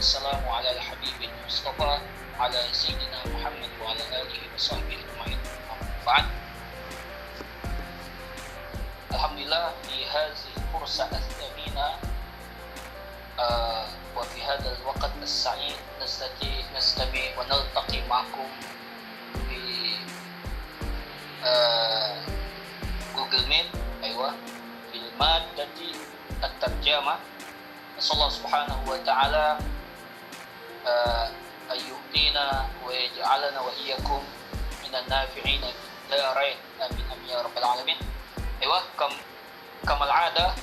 wassalamu ala al-habibin Mustafa ala Sayyidina Muhammad wa ala alihi wa sahbihi ajma'in. Ba'd. Alhamdulillah di hadhihi al-fursa al-thamina wa fi hadha al-waqt as-sa'id nastami wa naltaqi ma'akum fi Google Meet bil maddati at-tarjamah. Allah Subhanahu wa ta'ala ayyuhtina wa yaj'alana wa iyyakum minan nafi'ina fid darain amin amin ya rabbal alamin. Kamal 'ada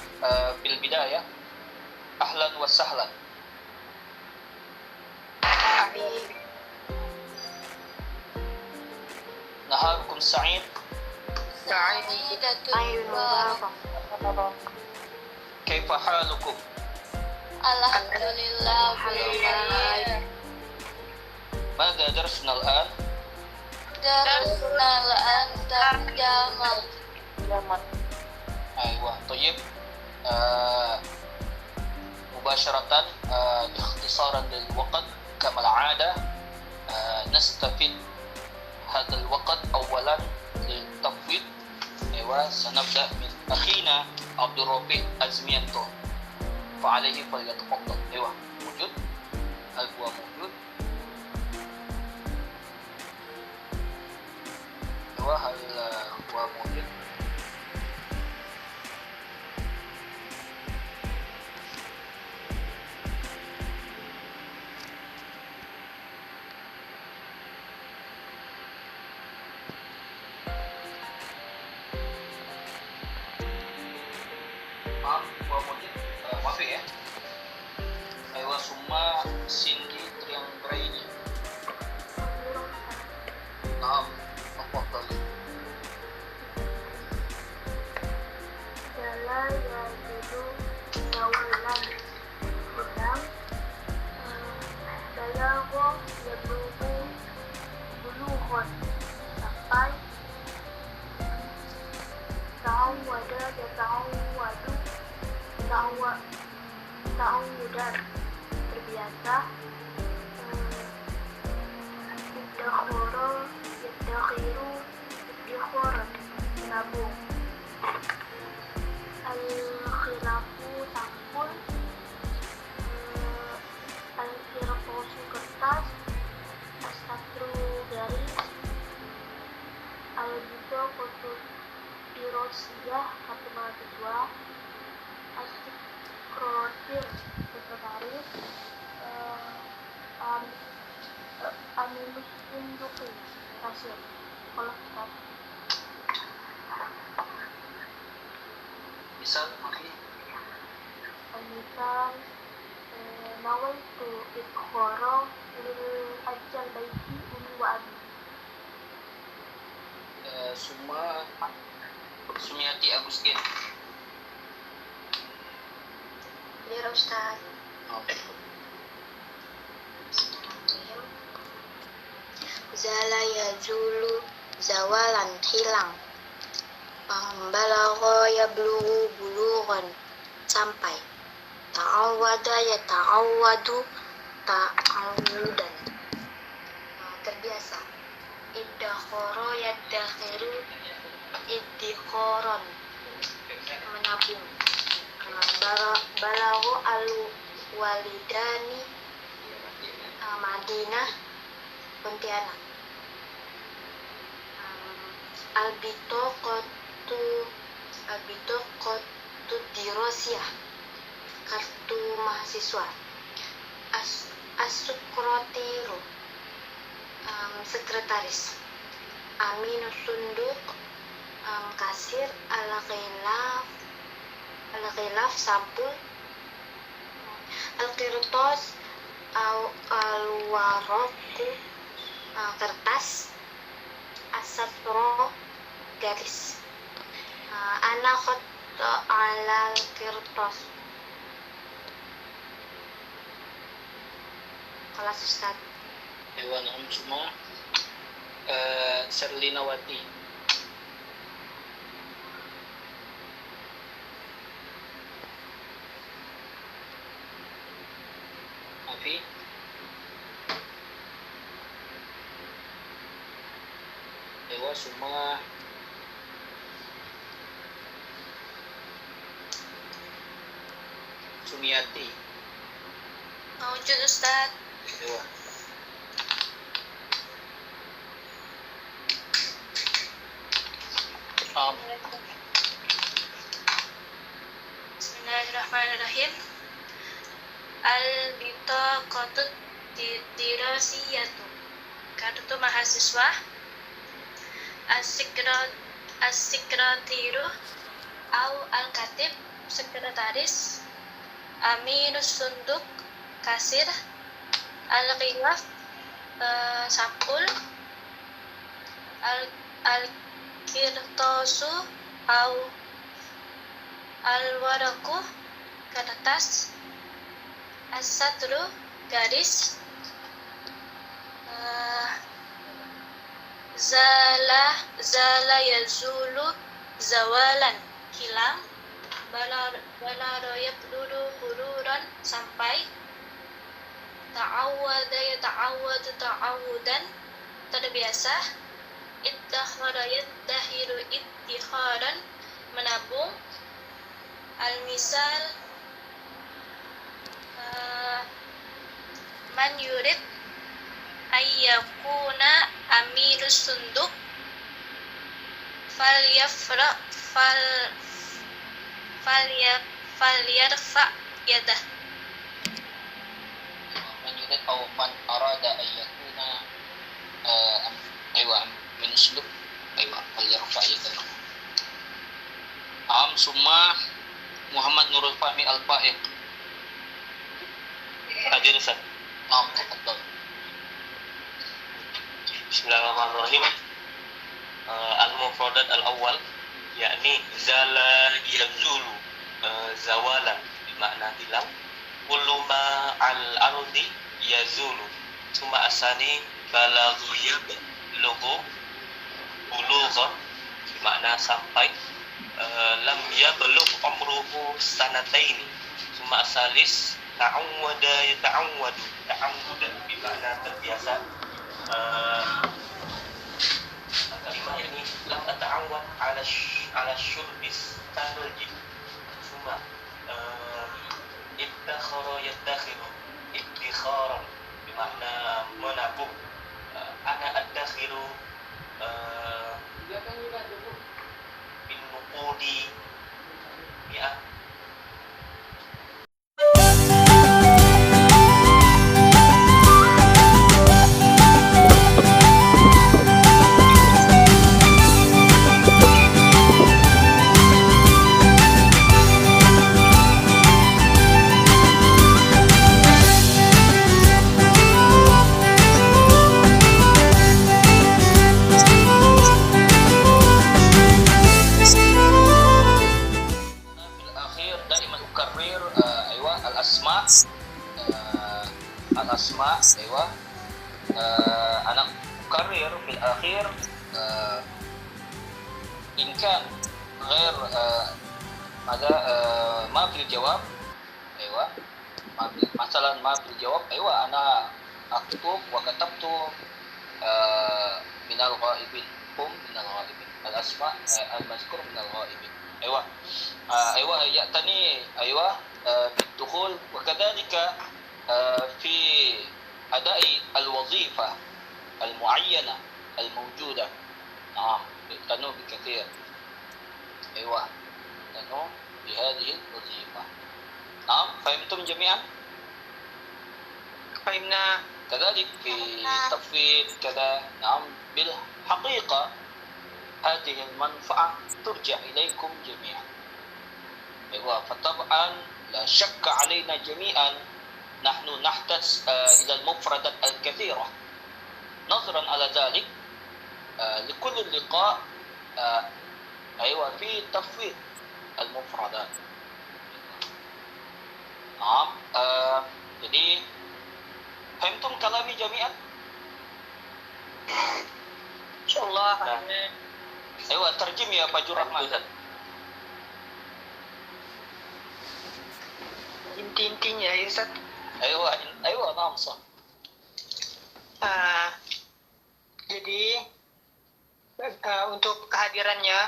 fil bidayah ahlan wa sahlan. Naharukum sa'id. Kaifa halukum? Alhamdulillah. Mada darsna al-an? Darusna al-an tarjamah. Aywa, طيب. مباشرة اختصارا للوقت كما العادة نستفيد هذا الوقت أولا للتفويض. سنبدأ من أخينا عبد الربيع أزميانتو فعليه فليتفضل. موجود؟ هل هو موجود؟ هل هو موجود؟ Wafi ya. Summa Cindy Trianggraini. Naam, tafadhali. Jala yajidu zawalan hudam. Balago yablugu bulughon. Sampai ta'awwada yata'awwadu ta'awudan terbiasa. Iddakhara yaddakhiru iddikharan menabung. Al-khilafu sampul. Al-kirtosu kertas. As-satru garis. Al-bidaqatu dirosiyah kata kedua. As-sikrotir sekretaris. Amilus induki kasir. Kalau kita Misal, Maki. misal nawaitu idkhara lil ajal baiti umi wa abi. Summa Sumiati Agustin. Ya Ustaz. Zala yazulu zawalan hilang. Balagha yablughu bulughan sampai. Ta'awwada yata'awwadu ta'awudan terbiasa. Iddakhara yaddakhiru iddikharan menabung. Balagha al-walidani Madinah Pontianak. Albitoqatu dirosiyah kartu mahasiswa. As-sukrotiru sekretaris. Aminus sunduk kasir. Al-khilaf sampul. Al-qirtos al-waroku kertas. As-satro garis. Ana khoto alal kirtos. Kelas Ustaz. Nahum semua. Serlinawati. في أيوة ثم سمياتي موجود أستاذ. أيوة Bismillahirrahmanirrahim. Al-bitaqatu dirasiyatu, kartu mahasiswa. As-sekretiru au al-katib, sekretaris. Aminus sunduk, kasir. Al-qiyaf, sapul. Al-kirtosu au al-waraku, kertas. As-satru, garis. Zala yazulu, zawalan, hilang. Balaro yabdulu, buluran, sampai. Ta'awwada yata'awwadu, ta'awudan, terbiasa. Iddakhara yaddahiru, iddikharan, menabung. Al-misal, man yurid ayyakuna aminus sunduk falyarfa yadah. من يريد أو من أراد أن يكون أيوة من أسلوب أيوة فليرفع يده. ثم محمد نور الفهمي الفائق. Hadir Ustaz. تفضل. Bismillahirrahmanirrahim. Al-mufradat al-awwal yakni zala yazulu, zawalan bermakna hilang. Kullu ma al-ardi yazulu. Summa asani balaghu yablughu, bulughan bermakna sampai. Lam yablugh umruhu sanataini. Summa asalis ta'awwada yata'awwadu, ta'awudan bermakna terbiasa. Kalimah ini lam tata'awwad ala syurbis talji. Summa iddakhara yaddakhiru, iddikharan bermakna menabung. Ana addakhiru bin nuqudi mi'ah. الأسماء أيوة أنا أكرر في الأخير إن كان غير ماذا ما في الجواب أيوة مثلا ما في الجواب أيوة أنا أكتب وكتبت من الغائبين، هم من الغائبين، الأسماء المذكور من الغائبين أيوة أيوة يأتني أيوة بالدخول وكذلك في أداء الوظيفة المعينة الموجودة. نعم يعتنوا بكثير أيوة يعتنوا بهذه الوظيفة. نعم فهمتم جميعا؟ فهمنا. كذلك في تفويض كذا. نعم بالحقيقة هذه المنفعة ترجع إليكم جميعا. أيوة فطبعا لا شك علينا جميعا نحن نحتاج إلى المفردات الكثيرة. نظرا على ذلك لكل اللقاء أيوة في تفويض المفردات. نعم jadi فهمتم كلامي جميعا؟ إن شاء الله. أيوة ترجم يا Pak Jurahman. Inti-intinya ya Ustaz. Aywa, aywa, naam, sah. Jadi untuk kehadirannya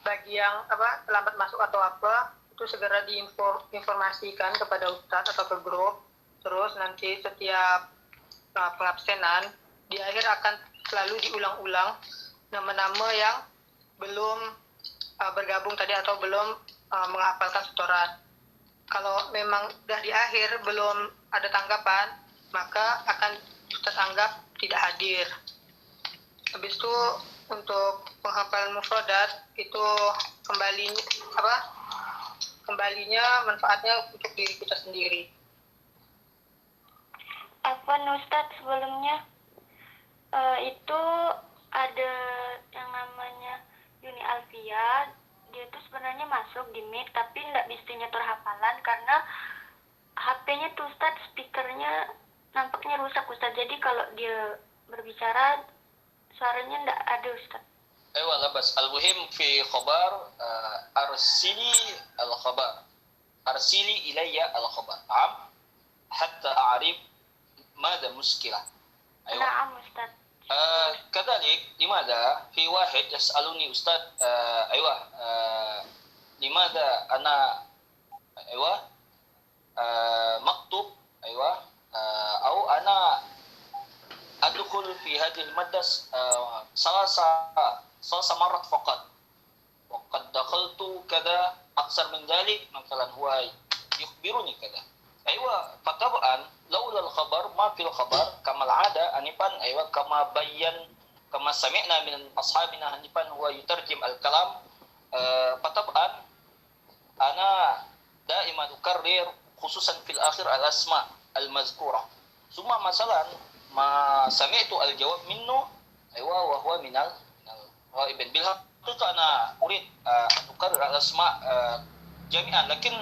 bagi yang terlambat masuk atau apa itu segera diinformasikan kepada ustadz atau ke grup. Terus nanti setiap pengabsenan di akhir akan selalu diulang-ulang nama-nama yang belum bergabung tadi atau belum menghafalkan setoran. Kalau memang udah di akhir belum ada tanggapan, maka akan kita anggap tidak hadir. Habis itu untuk penghafalan mufradat itu kembalinya manfaatnya untuk diri kita sendiri. Ustadz sebelumnya itu ada yang namanya Yuni Alfia, dia tuh sebenarnya masuk di mic tapi nggak bisa nyetor hafalan karena HP-nya tuh Ustadz speakernya nampaknya rusak Ustadz, jadi kalau dia berbicara suaranya nggak ada Ustadz. أيوة لا بس المهم في خبر أرسلي الخبر أرسلي إلي الخبر نعم حتى أعرف ماذا مشكلة. أيوة نعم أستاذ. كذلك لماذا في واحد يسألني أستاذ أيوة لماذا أنا أيوة مكتوب أيوة أو أنا أدخل في هذه المادة ثلاث مرات فقط وقد دخلت كذا أكثر من ذلك مثلا هو يخبرني كذا. أيوة فطبعا لولا الخبر ما في الخبر كما العادة أنفا أيوة كما سمعنا من أصحابنا أنفا هو يترجم الكلام فطبعا أنا دائما أكرر خصوصا في الآخر الأسماء المذكورة ثم مثلا ما سمعت الجواب منه أيوة وهو من الغائبين بالحقيقة أنا أريد أن أكرر الأسماء جميعا لكن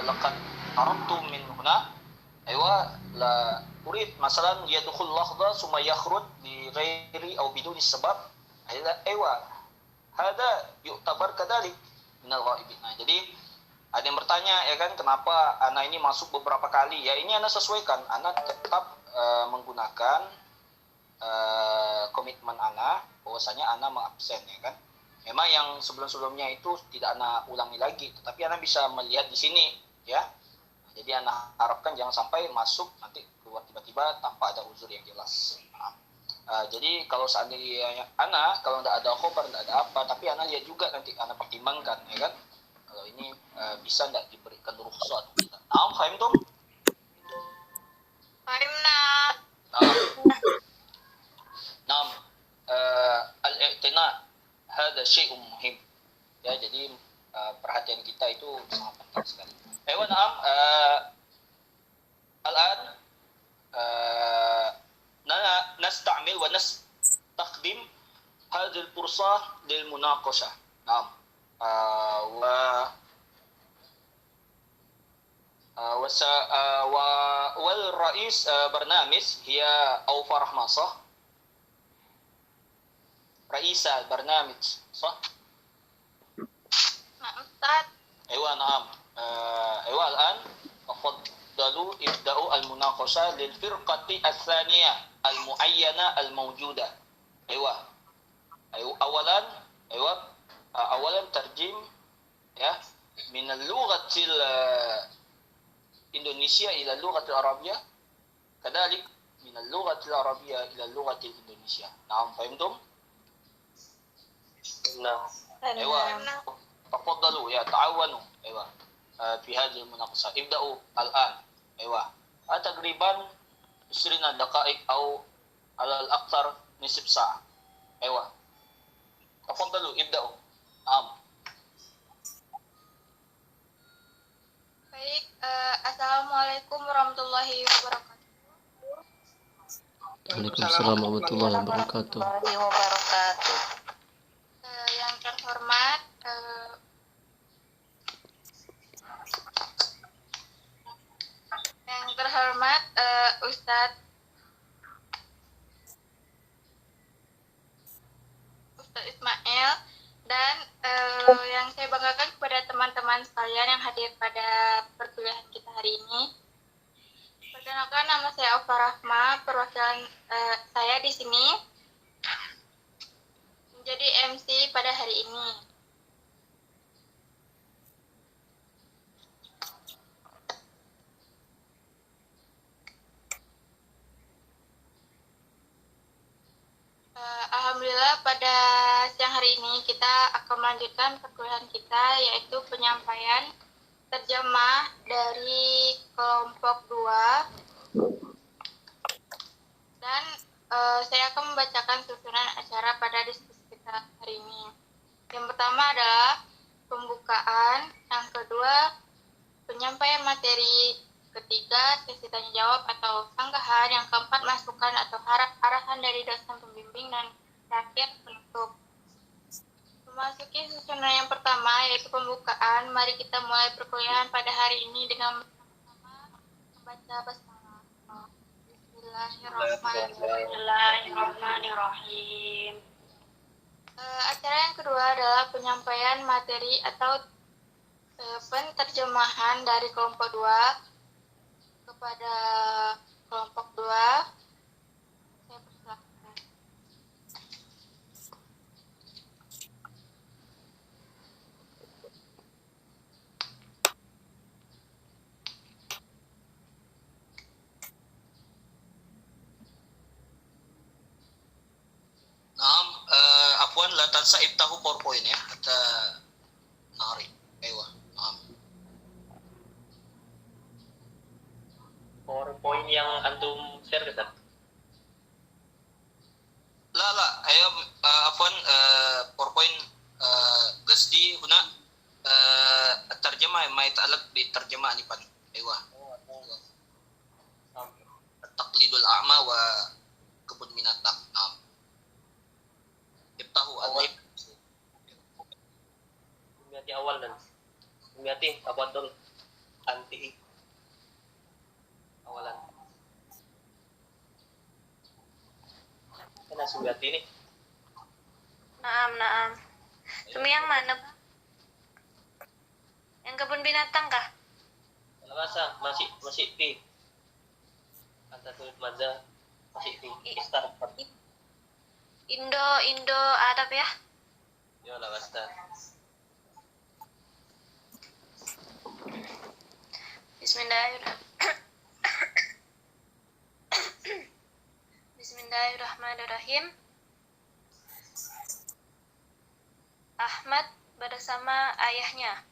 لقد هربت من هنا أيوة لا أريد مثلا يدخل لحظة ثم يخرج بغير أو بدون السبب أيوة هذا يعتبر كذلك من الغائبين. Nah, jadi ada yang bertanya ya kan kenapa anak ini masuk beberapa kali ya, ini anak sesuaikan, anak tetap menggunakan komitmen anak bahwasanya anak mengabsen ya kan. Memang yang sebelum-sebelumnya itu tidak anak ulangi lagi, tetapi anak bisa melihat di sini ya. Jadi anak harapkan jangan sampai masuk nanti keluar tiba-tiba tanpa ada uzur yang jelas. Jadi kalau seandainya anak kalau tidak ada khobar tidak ada apa, tapi anak lihat juga nanti anak pertimbangkan ya kan. Kalau ini bisa tidak diberikan rukhsah atau tidak. Naam, fahimtum? Fahimna. Naam. Al-i'tina hada syai'un muhim. Ya, jadi perhatian kita itu sangat penting sekali. Ayo, naam. Al-an نستعمل ونستخدم هذه الفرصة للمناقشة. نعم. والرئيس برنامج هي أوفى رحمة صح؟ رئيسة البرنامج صح؟ Nah, Ustaz. أيوة نعم. أيوة الآن تفضلوا ابدأوا المناقشة للفرقة الثانية المعينة الموجودة. أيوة أولا ترجم ya من اللغة الإندونيسية إلى اللغة العربية كذلك من اللغة العربية إلى اللغة الإندونيسية. نعم فهمتم؟ نعم. أيوة تفضلوا يا تعاونوا أيوة في هذه المناقشة. ابدأوا الآن. أيوة تقريبا 20 دقائق أو على الأكثر نصف ساعة. أيوة تفضلوا ابدأوا. نعم. Baik, Assalamualaikum warahmatullahi wabarakatuh. Waalaikumsalam warahmatullahi wabarakatuh. Yang terhormat Ustadz Ismail Dan yang saya banggakan kepada teman-teman sekalian yang hadir pada perkuliahan kita hari ini. Perkenalkan, nama saya Ofa Rahma, perwakilan saya di sini menjadi MC pada hari ini. Alhamdulillah pada siang hari ini kita akan melanjutkan perkuliahan kita, yaitu penyampaian terjemah dari kelompok 2. Dan saya akan membacakan susunan acara pada diskusi kita hari ini. Yang pertama adalah pembukaan, yang kedua penyampaian materi, ketiga sesi tanya jawab atau sanggahan, yang keempat masukan atau arahan dari dosen pembimbing, dan terakhir penutup. Memasuki susunan yang pertama yaitu pembukaan, mari kita mulai perkuliahan pada hari ini dengan bersama-sama membaca basmalah. Bismillahirrahmanirrahim. Acara yang kedua adalah penyampaian materi atau penterjemahan dari kelompok 2 kepada kelompok 2. Saya persilahkan. Naam, afwan la tansa ibtahu PowerPoint ya, hatta nari. Aywa, naam. PowerPoint yang antum share Ustaz. لا أيوة عفوا PowerPoint قصدي هنا الترجمة ما يتعلق بالترجمة أنفا. أيوة التقليد الأعمى وكبun binatang. نعم يفتحوا awal. ألف Sumiyati awal dan Sumiyati abadul anti awalan. Kena Sumiyati ini. Naam. Sumi yang mana? Yang kebun binatang kah? Kalau masa masih di antara tulis maza masih di start. Indo Arab ya? Ya lah Ustaz. Bismillahirrahmanirrahim. Ahmad bersama ayahnya.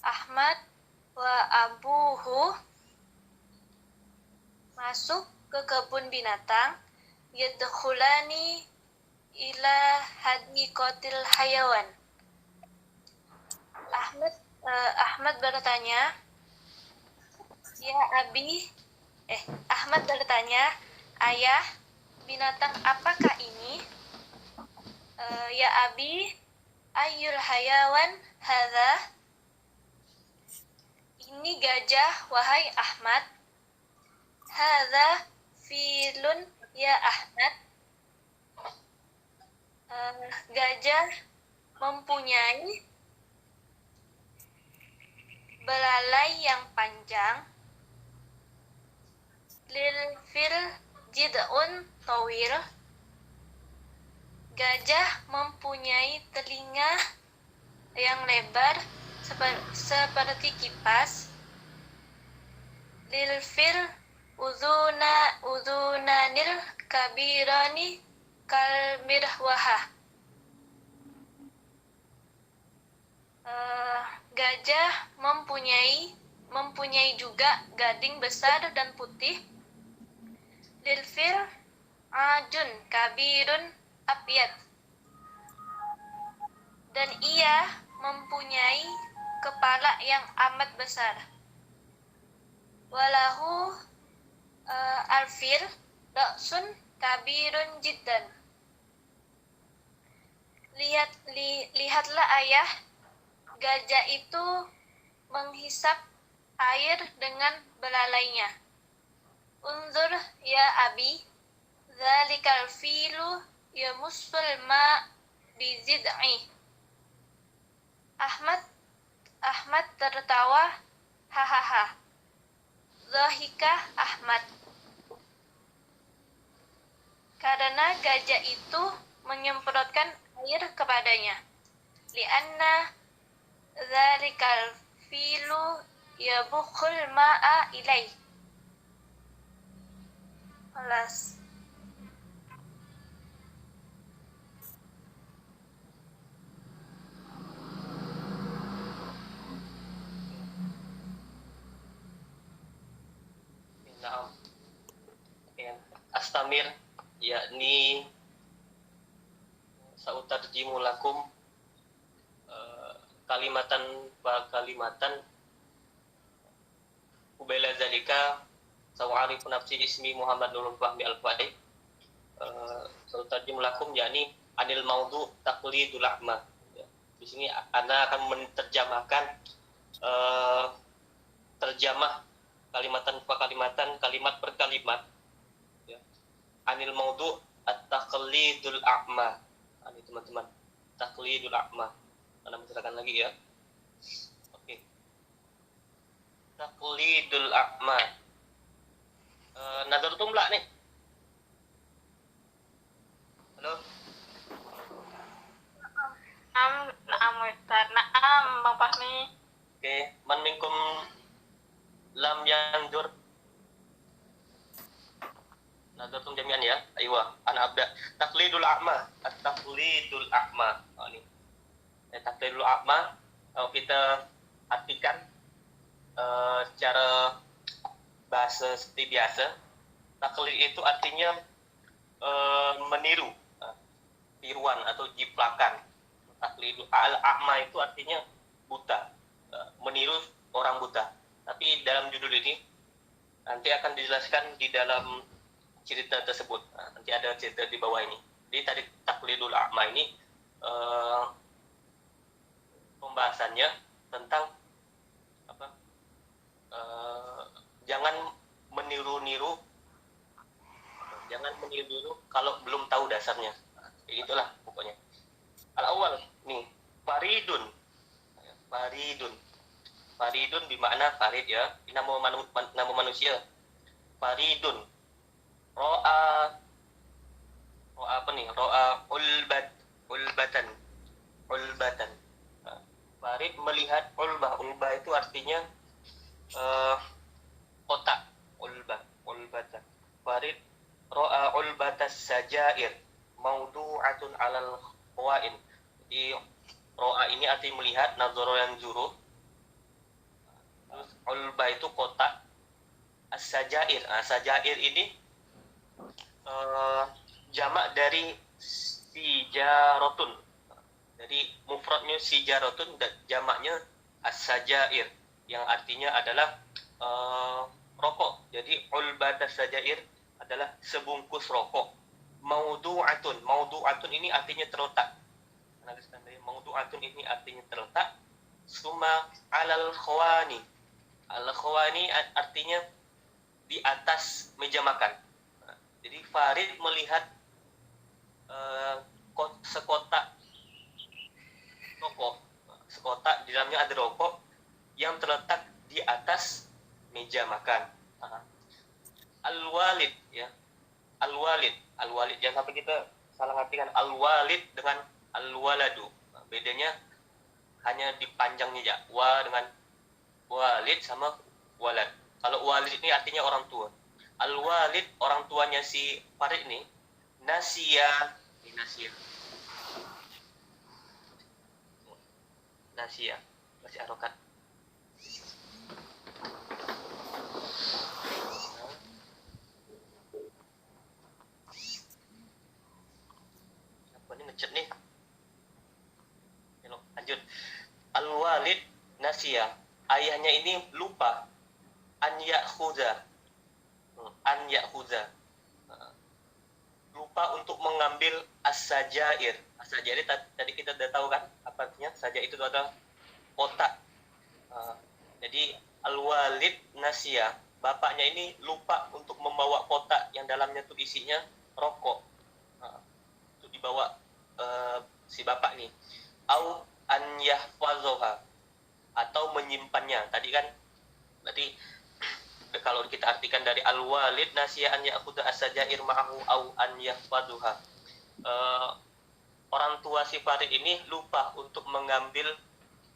Ahmad wa abuhu masuk ke kebun binatang. Yadkhulani ila hadiqatil hayawan. Ahmad bertanya, Ahmad bertanya, ayah, binatang apakah ini? Ya abi, ayyul hayawan hadza? Ini gajah, wahai Ahmad. Hadza filun, ya Ahmad. Gajah mempunyai belalai yang panjang. Lil fil jid'un tawil. Gajah mempunyai telinga yang lebar seperti kipas. Lil fil udhunanil kabirani kal mirwahah. Gajah mempunyai juga gading besar dan putih. Lil fil ajun kabirun abyad. Dan ia mempunyai kepala yang amat besar. Walahu alfil ra'sun kabirun jiddan. Lihatlah ayah, gajah itu menghisap air dengan belalainya. Unzur ya abi, zalikal filu yamussul ma bizid'i. Ahmad tertawa, hahaha. Dhahika Ahmad. Karena gajah itu menyemprotkan air kepadanya. Lianna dzalikal filu yabukhul ma'a ilaih. Alas. Naam. Ya. Astamir yakni sautarjimu lakum kalimatan ubaila zalika sawa'arifu nafsi ismi Muhammad Nurul Fahmi Al-Fahid sautarjimu lakum yakni anil maudu taqlidul a'ma. Ya. Di sini Ana akan menerjemahkan terjemah kalimat per kalimat, ya. Anil maudu at-taqlidul a'ma. Ini teman-teman, taqlidul a'ma. Ana menceritakan lagi ya. Oke. Taqlidul a'ma. Nazartum la nih. Halo. Naam Ustaz. Naam Bang Fahmi. Oke, man minkum lam yanzur. Nazartum jami'an ya. Aywa, ana abda. Taqlidul a'ma, at-taqlidul a'ma. Ini. Taqlidul a'ma kalau kita artikan secara bahasa seperti biasa, taklid itu artinya meniru, tiruan atau jiplakan. Taklidul a'ma itu artinya buta, meniru orang buta. Tapi dalam judul ini nanti akan dijelaskan di dalam cerita tersebut. Nanti ada cerita di bawah ini. Jadi tadi taklidul a'ma ini pembahasannya tentang apa? Jangan meniru-niru kalau belum tahu dasarnya. Kayak gitulah pokoknya. Al-awwal nih, faridun. Faridun bermakna farid ya, nama manusia. Faridun. Ro'a apa nih? Ro'a ulbatan. Farid melihat ulbah itu artinya kotak. Ulbatan. Farid ro'a ulbatas sajair maudu'atun alal qawain. Jadi ro'a ini artinya melihat, nazara yang juru. Terus ulba itu kotak. As-sajair. Sajair ini jamak dari sijaratun. Jadi mufradnya sijaratun dan jamaknya as-sajair yang artinya adalah rokok. Jadi ulbatas sajair adalah sebungkus rokok. Maudu'atun ini artinya terletak. Maudu'atun ini artinya terletak. Suma alal khawani. Al-khawani artinya di atas meja makan. Jadi Farid melihat sekotak rokok. Sekotak di dalamnya ada rokok yang terletak di atas meja makan. Al-walid ya. Al-walid jangan sampai kita salah artikan al-walid dengan al-waladu. Bedanya hanya di panjangnya ya. Wa dengan walid sama walad. Kalau walid ini artinya orang tua. Al-walid orang tuanya si Farid ini Nasia. Masih harokat. Apa ini ngecet nih? Lanjut. Al-walid Nasia. Ayahnya ini lupa an ya'khudha. Lupa untuk mengambil as-sajair. As-sajair tadi kita udah tahu kan apa artinya? Sajair itu adalah kotak. Jadi al-walid Nasia, bapaknya ini lupa untuk membawa kotak yang dalamnya tuh isinya rokok. Untuk dibawa si bapak nih. Au an yahfazuha, atau menyimpannya. Tadi kan berarti kalau kita artikan dari al-walid nasiya an ya'khudha as-sajair ma'ahu au an yahfazuha. Orang tua si Farid ini lupa untuk mengambil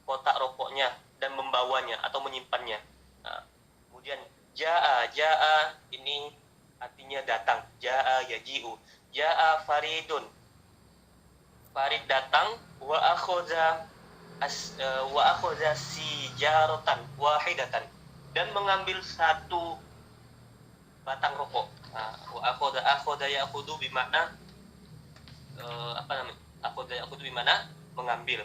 kotak rokoknya dan membawanya atau menyimpannya. Nah, kemudian jaa ini artinya datang. Jaa yaji'u. Jaa Faridun. Farid datang wa akhadha sijaratan wahidatan, dan mengambil satu batang rokok. Wa akhadha ya'khudhu bermakna akhadha ya'khudhu bermakna mengambil.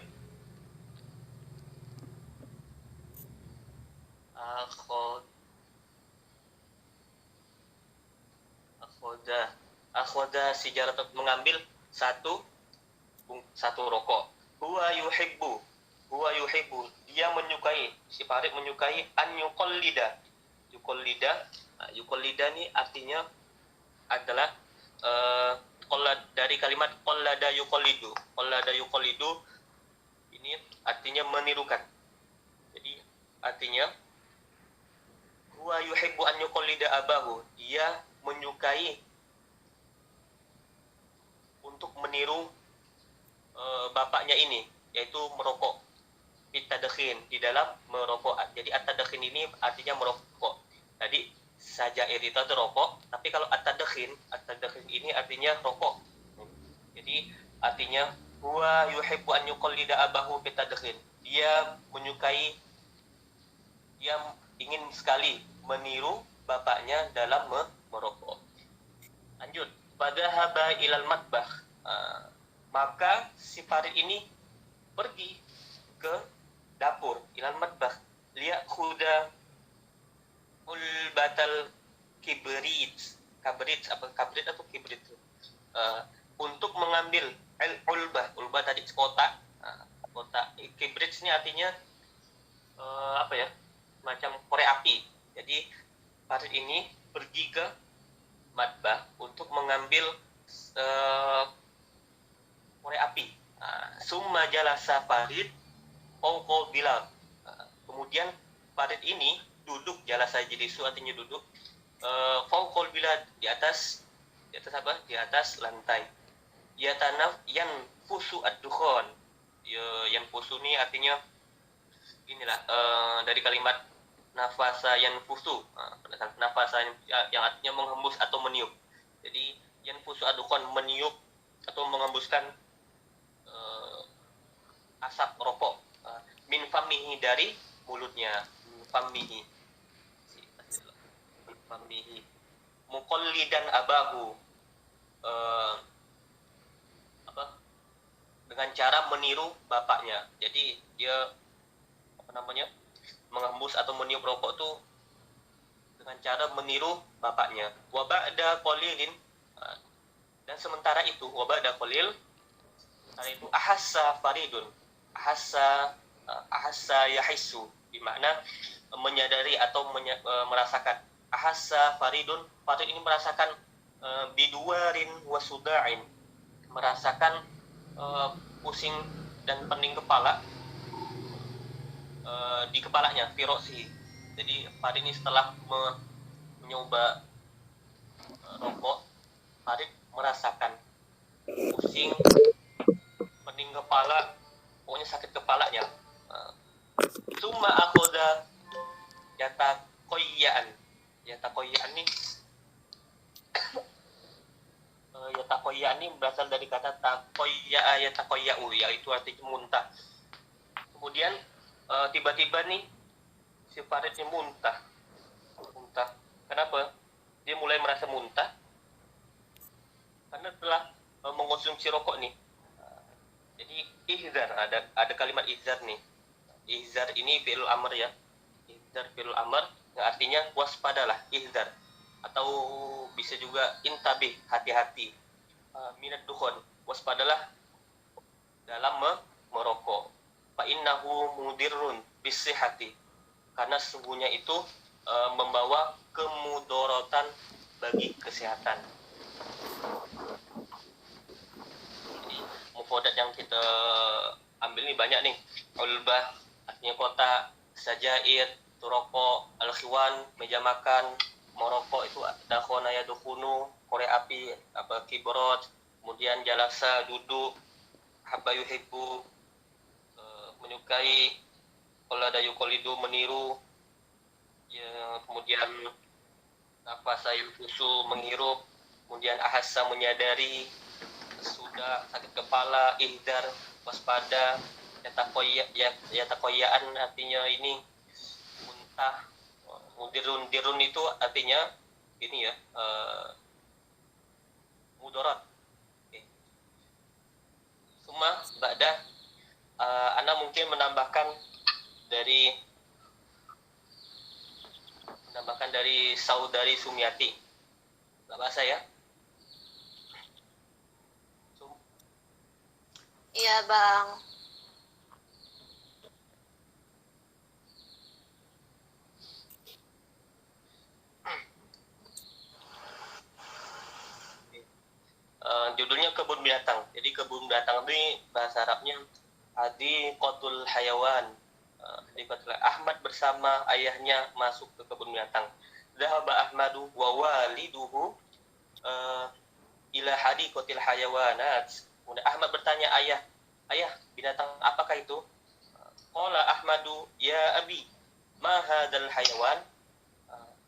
Akhadha sijaratan, mengambil satu rokok. Huwa yuhibbu, dia menyukai, si Farid menyukai an yuqallida. Yuqallida ini artinya adalah dari kalimat qallada yuqallidu. Qallada yuqallidu ini artinya menirukan. Jadi artinya huwa yuhibbu an yuqallida abahu, dia menyukai untuk meniru bapaknya ini, yaitu merokok. Bitadkhin, di dalam merokok. Jadi at-tadkhin ini artinya merokok. Tadi sajair itu ada rokok, tapi kalau at-tadkhin ini artinya rokok. Jadi artinya huwa yuhibbu an yuqallida abahu bitadkhin. Dia menyukai, dia ingin sekali meniru bapaknya dalam merokok. Lanjut, fadhahaba ilal matbah. Maka si Farid ini pergi ke dapur, ilal matbah, liya'khudha ulbatal kibrit atau kibrit, untuk mengambil ulbah tadi kotak. Kotak kibrit ini artinya macam korek api. Jadi Farid ini pergi ke matbah untuk mengambil korek api. Summa jalasa Farid fawqa Bilal. Kemudian Farid ini duduk, jalasa jilisu artinya duduk, fawqa Bilal, di atas apa? Di atas lantai. Yanfusu ad-dukhon. Yanfusu ini artinya inilah dari kalimat nafasa yanfusu. Nafasa yang artinya menghembus atau meniup. Jadi yanfusu ad-dukhon, meniup atau menghembuskan asap rokok, min famihi, dari mulutnya. Famihi muqallidan abahu, dengan cara meniru bapaknya. Jadi dia menghembus atau meniup rokok itu dengan cara meniru bapaknya. Wa ba'da qalilin, dan sementara itu wa ba'da qalil, itu ahassa Faridun. Ahassa yahissu, bermakna menyadari atau merasakan. Ahassa Faridun, Farid ini merasakan biduwarin wasuda'in, merasakan pusing dan pening kepala di kepalanya, firosi. Jadi Farid ini setelah mencoba rokok, Farid merasakan pusing, pening kepala, pokoknya sakit kepalanya. Summa akhoda yatakoyyaan nih yatakoyyaan ini berasal dari kata takoyya'a yatakoyya'u, yaitu artinya muntah. Kemudian tiba-tiba nih si Farid ini muntah. Kenapa dia mulai merasa muntah? Karena telah mengkonsumsi rokok nih. Jadi ihzar, ada kalimat ihzar nih. Ihzar ini fi'il amr ya. Ihzar fi'il amr yang artinya waspadalah, ihzar. Atau bisa juga intabih, hati-hati. Minad dukhon, waspadalah dalam merokok. Fa innahu mudirrun bisihhati, karena sesungguhnya itu membawa kemudorotan bagi kesehatan. Jadi mufradat yang kita ambil nih banyak nih. Ulbah artinya kota, sajair, turoko, al-khiwan, meja makan, moroko itu dakhona yadkhunu, korek api, apa kibrot, kemudian jalasa duduk, habba yuhibbu menyukai, qallada yuqallidu meniru, ya, kemudian nafasa yulfusu menghirup, kemudian ahassa menyadari, sudah sakit kepala, ihdar waspada, yatakoyaan artinya ini muntah, dirun itu artinya ini ya, mudarat. Okay. Suma ba'da Ana mungkin menambahkan dari saudari Sumiati. Enggak bahasa ya? Iya, Bang. Judulnya kebun binatang. Jadi kebun binatang ini bahasa Arabnya Hadiqatul Hayawan. Ahmad bersama ayahnya masuk ke kebun binatang. Dhahaba Ahmadu wa waliduhu ila hadiqatil hayawanat. Kemudian Ahmad bertanya ayah, binatang apakah itu? Qala Ahmadu, ya abi, ma hadzal hayawan?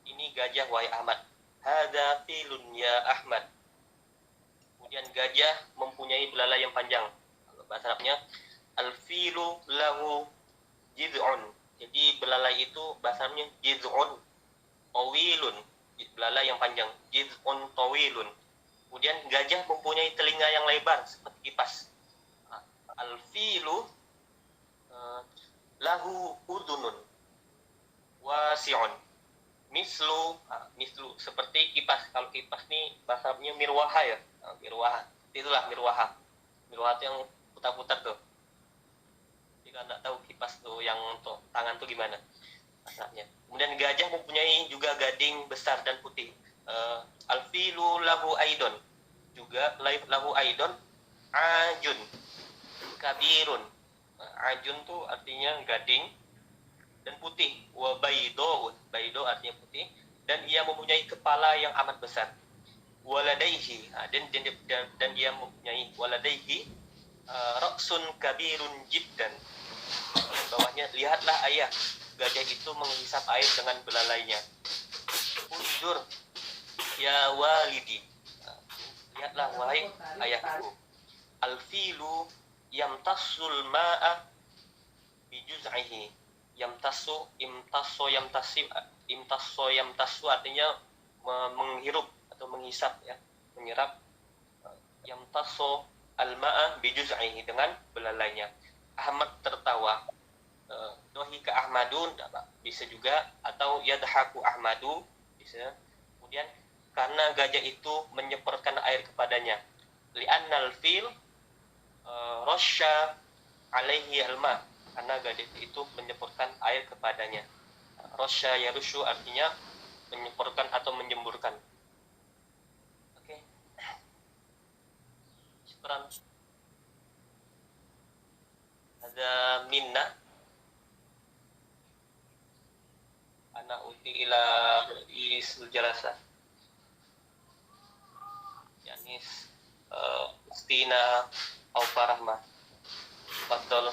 Ini gajah wahai Ahmad. Hadza filun ya Ahmad. Kemudian gajah mempunyai belalai yang panjang. Bahasa Arabnya al-filu lahu jiz'un. Jadi belalai itu bahasa Arabnya jiz'un tawilun. Belalai yang panjang, jiz'un tawilun. Kemudian gajah mempunyai telinga yang lebar seperti kipas. Al-filu lahu udhunun wasi'un. Mislu seperti kipas. Kalau kipas nih bahasa Arabnya mirwaha ya. Mirwaha. Itulah mirwaha. Mirwaha itu yang putar-putar tuh. Jika anda tahu kipas tuh yang untuk tangan tuh gimana rasanya. Kemudian gajah mempunyai juga gading besar dan putih. Alfilu lahu aidon. Juga lahu aidon ajun kabirun. Ajun tuh artinya gading dan putih. Wa baido artinya putih, dan ia mempunyai kepala yang amat besar. Waladaihi, dan dia mempunyai waladaihi ra'sun kabirun jiddan. Di bawahnya, lihatlah ayah, gajah itu menghisap air dengan belalainya. Unzur ya walidi, lihatlah wahai ayahku. Alfilu yamtassul ma'a bijuz'ihi. Imtasso yamtassu artinya menghirup atau menghisap ya, menyerap. Yamtasso al-ma'a bijuz'ihi, dengan belalainya. Ahmad tertawa. Dohika Ahmadun bisa juga, atau yadhaku Ahmadu bisa. Kemudian karena gajah itu menyemprotkan air kepadanya. Li'annal fil rasya alaihi alma, karena gajah itu menyemprotkan air kepadanya. Rasya yarushu artinya menyemprotkan atau menjemburkan. Oke. Syukran. Ada minna. Ana uti ila isul jalasa. Yanis Ustina au Farahmah. Fadol.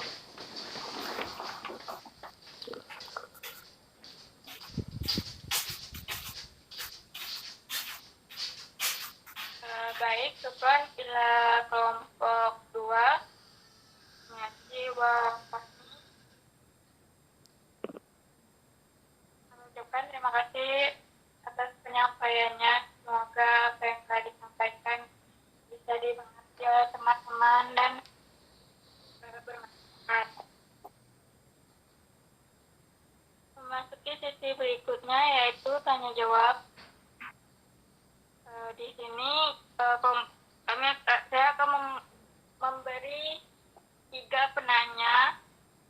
Baik, syukran bila kelompok 2 ngaji wa fahmi. Mengucapkan terima kasih atas penyampaiannya. Semoga apa yang telah disampaikan bisa dimengerti oleh teman-teman dan bermanfaat. Memasuki sesi berikutnya yaitu tanya jawab. Di sini saya akan memberi 3 penanya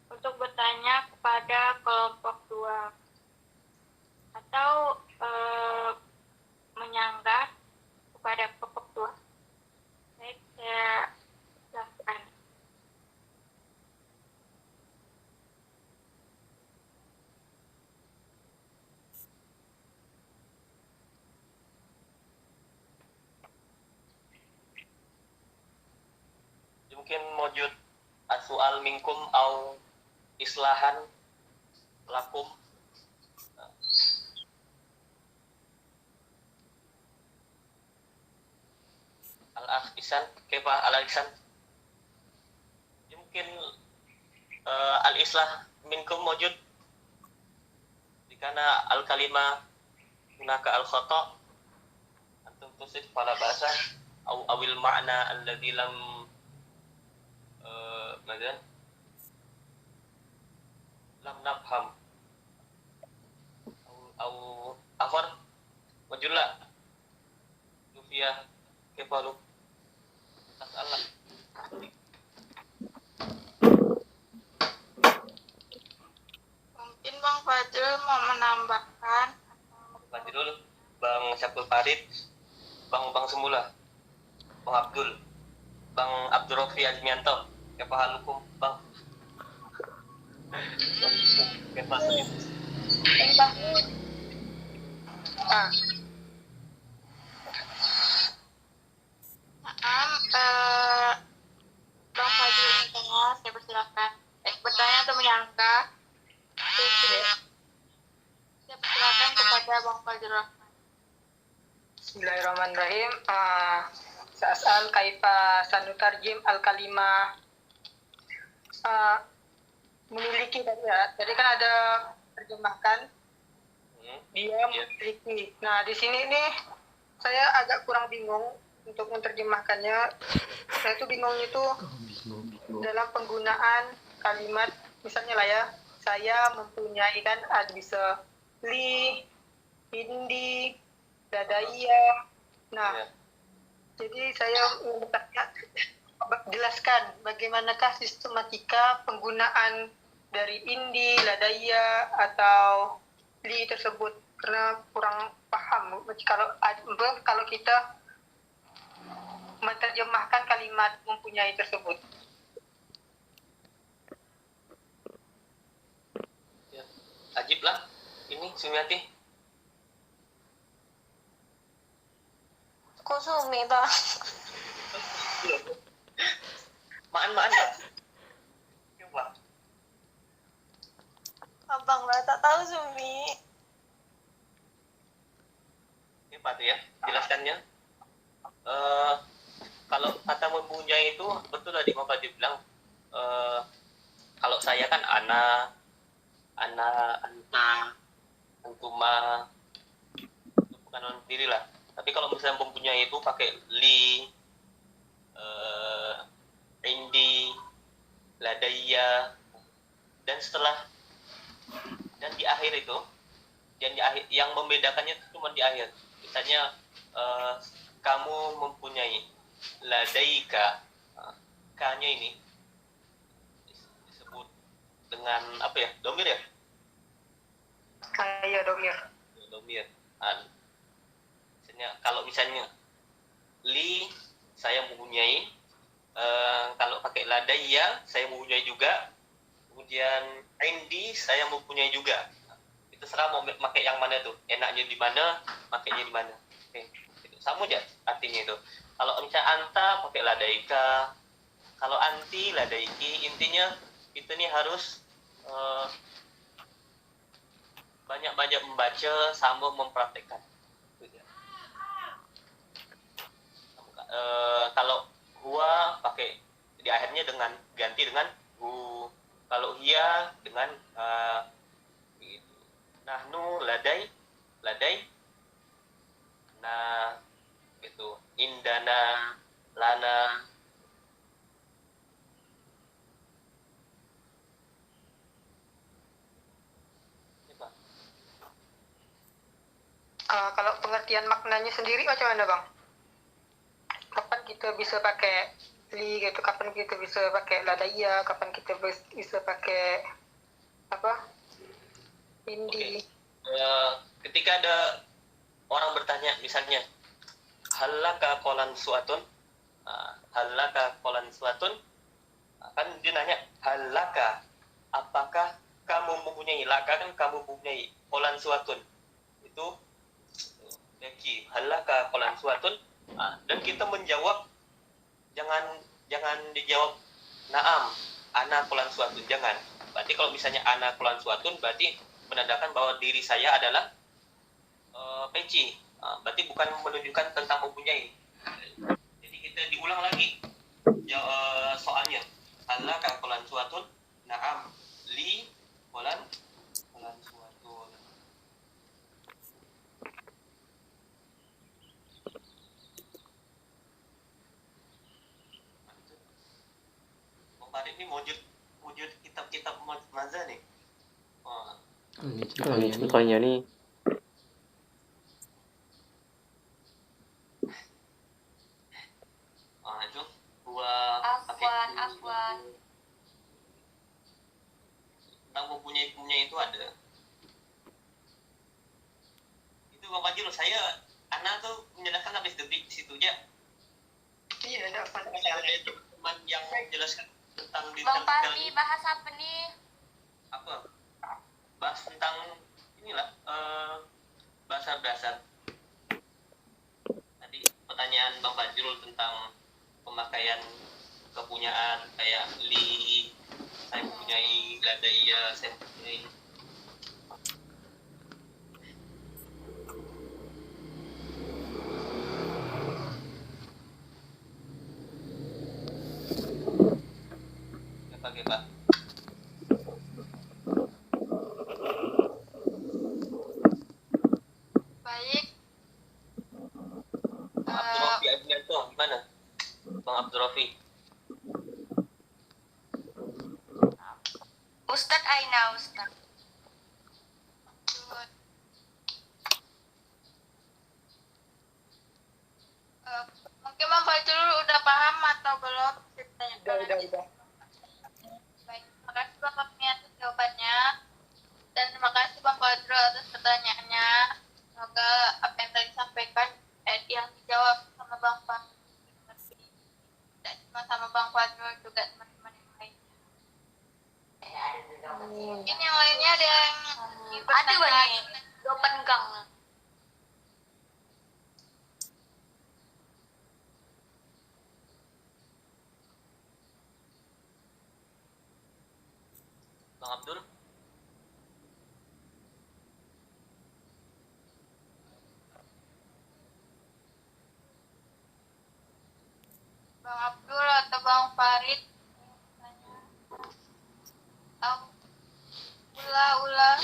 untuk bertanya kepada kelompok 2 atau menyanggah kepada kelompok 2. Baik, saya silakan. mungkin mojud asual minkum au islahan lakum. Al-akh Ihsan, kaifa al-ihsan? Ya, mungkin al-islah minkum mojud dikana al-kalimah hunaka al-khata' antum tusif fala ba'sa au awil ma'na alladhi lam مثلا lam nafham au afar majulla Lufia kepalu Allah. Mungkin Bang Fajrul mau menambahkan. Fajrul, Bang Syakul Farid, Bang Semula, Bang Abdul, Bang Abdurrafi Azmianto, kepahalukum Bang. Kepahalukum. Bang Fajrul bertanya, saya persilakan. Bertanya atau menyangka? Saya persilakan kepada Bang Fajrul. Bismillahirrahmanirrahim. Sa'al kaifa sanutarjim al-kalimah. Memiliki tadi ya. Jadi kan ada terjemahkan dia memiliki. Nah, di sini nih saya agak kurang bingung untuk menerjemahkannya. Saya tuh bingungnya itu dalam penggunaan kalimat, misalnya lah ya, saya mempunyai, kan ada bisa li, indi, dadaya. Nah, jadi saya mau bertanya, jelaskan bagaimanakah sistematika penggunaan dari indi, ladaya, atau li tersebut, karena kurang paham kalau kita menerjemahkan kalimat mempunyai tersebut. Ya, ajib lah ini Sumiati. Kok Sumi, Bang? Maan lah. Coba. Abang lah, tak tahu Sumi. Ini Pak ya, jelaskannya. Kalau kata mempunyai itu betul tadi Bapak bilang. Kalau saya kan ana, anta, antuma, itu bukan orang diri lah. Tapi kalau misalnya mempunyai itu pakai li, indi, ladaya, dan di akhir itu, yang membedakannya itu cuma di akhir. Misalnya kamu mempunyai ladaika, k-nya ini disebut dengan apa ya? Domir ya? Iya, domir. Domir. Misalnya li saya mempunyai, kalau pakai ladaya saya mempunyai juga, kemudian indi saya mempunyai juga. Itu serah mau pakai yang mana tuh, enaknya di mana, makainya di mana. Oke. Itu sama aja artinya itu. Kalau misalnya anta pakai ladaika, kalau anti ladaiki, intinya kita nih harus banyak-banyak membaca sama mempraktekkan. Kalau huwa pakai di akhirnya ganti dengan hu. Kalau hiya dengan gitu. Nahnu ladai, nah gitu. Indana, lana. Kalau pengertian maknanya sendiri macam mana, Bang? Kapan kita bisa pakai li gitu, kapan kita bisa pakai ladaya, kapan kita bisa pakai apa, indi. Ketika ada orang bertanya misalnya halaka qolan suatun, kan dia nanya halaka, apakah kamu mempunyai, laka kan kamu mempunyai, qolan suatun itu laki, halaka qolan suatun. Dan kita menjawab jangan dijawab na'am, ana fulan suatun, jangan. Berarti kalau misalnya ana fulan suatun, berarti menandakan bahwa diri saya adalah peci. Berarti bukan menunjukkan tentang mempunyai. Jadi kita diulang lagi soalnya. Allah kan fulan suatun, na'am, li fulan suatun. Kemarin ini wujud kitab-kitab mazhab nih. Ini ceritanya nih. Itu dua Afwan. tentang mempunyai itu ada. Itu Bang Fajrul, anak tuh menjelaskan habis detik di situ aja. Iya, ada apa? Saya teman yang menjelaskan tentang Bang Fahmi bahas apa nih? apa? Bahas tentang inilah bahasa dasar. Tadi pertanyaan Bang Fajrul tentang pemakaian kepunyaan kayak li, saya mempunyai, ladaiya, saya mempunyai. Pakai Pak. Baik. Bang Abdurrafi Adrianto, gimana? Bang Abdurrafi. Ustadz Aina, Ustadz. Mungkin Bang Fajrul udah paham atau belum ceritanya? Udah. Baik, terima kasih Bang Fahmi atas jawabannya. Dan terima kasih Bang Fajrul atas pertanyaannya. Semoga apa yang tadi disampaikan yang dijawab sama Bang Fahmi. Tidak cuma sama Bang Fajrul, juga teman-teman yang lainnya. Mungkin yang lainnya ada yang Ada nih, jawaban gang. Bang Abdul. Bang Abdul atau Bang Farid. Ulah.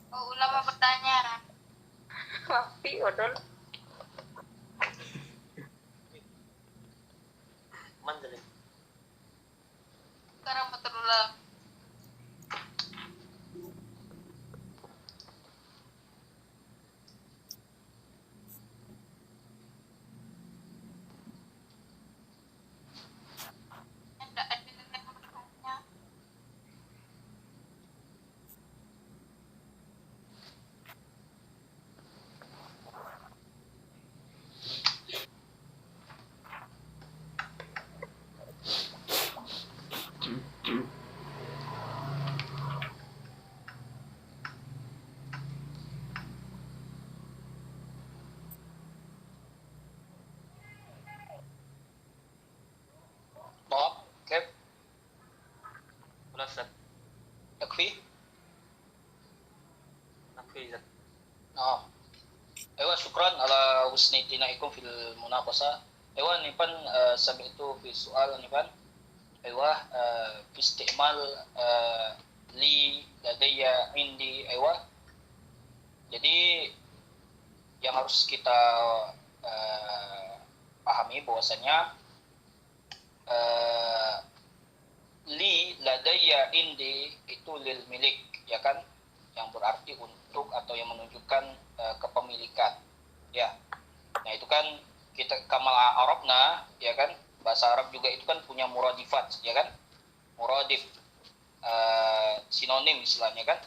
Ulah mau bertanya. Wapi, odol. Mandiri. Sekarang mau terulang. Tidak ada yang bertanya. طب كيف خلاص يكفي نفيذ. أيوة شكرا على حسن استماعكم في المناقشة. أيوة نبان سمعت في السؤال نبان أيوة في استعمال لي لدي عندي أيوة. Jadi yang harus kita pahami bahwasanya li ladaya indi itu lil milik, ya kan, yang berarti untuk atau yang menunjukkan kepemilikan, ya. Nah itu kan kita kamal Arabna, ya kan, bahasa Arab juga itu kan punya muradifat, ya kan, muradif, sinonim istilahnya kan.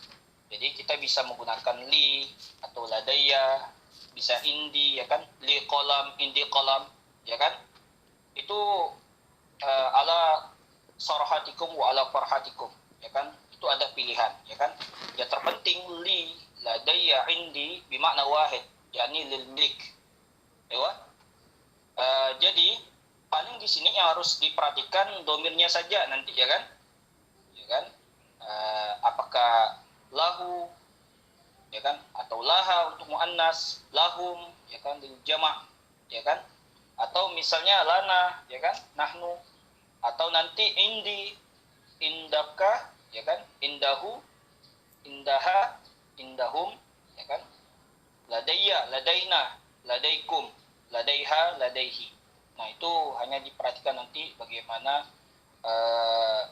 Jadi kita bisa menggunakan li atau ladaya, bisa indi, ya kan, li kolam, indi kolam, ya kan. Itu ala sarhatikum wa ala farhatikum, ya kan, itu ada pilihan, ya kan. Ya terpenting li ladayya indi bimakna wahid, yakni lil milik, ya. Jadi paling di sini yang harus diperhatikan domirnya saja nanti ya kan, apakah lahu ya kan, atau laha untuk muannas, lahum ya kan lil jamak ya kan, atau misalnya lana ya kan, nahnu, atau nanti indi, indaka ya kan, indahu, indaha, indahum ya kan, ladayya, ladaina, ladaikum, ladaiha, ladaihi. Nah itu hanya diperhatikan nanti bagaimana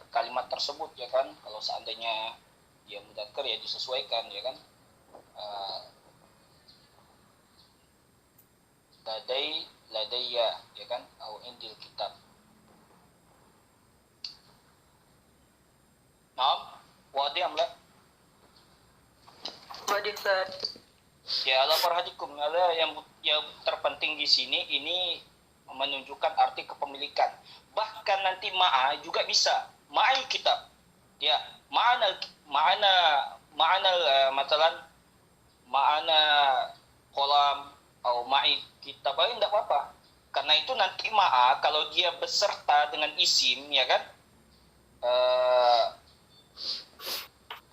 kalimat tersebut ya kan. Kalau seandainya dia mudzakkar ya disesuaikan ya kan. Ladayya ya kan, atau indil kitab. Naam, wadih am la? Wadih Ustaz. Ya Allah perhatikum, ada yang terpenting di sini ini menunjukkan arti kepemilikan. Bahkan nanti ma'a juga bisa, ma'al kitab. Ya, ma'ana matalan ma'ana kolam atau ma'i kitab ini enggak apa-apa. Karena itu nanti ma'a kalau dia beserta dengan isim ya kan,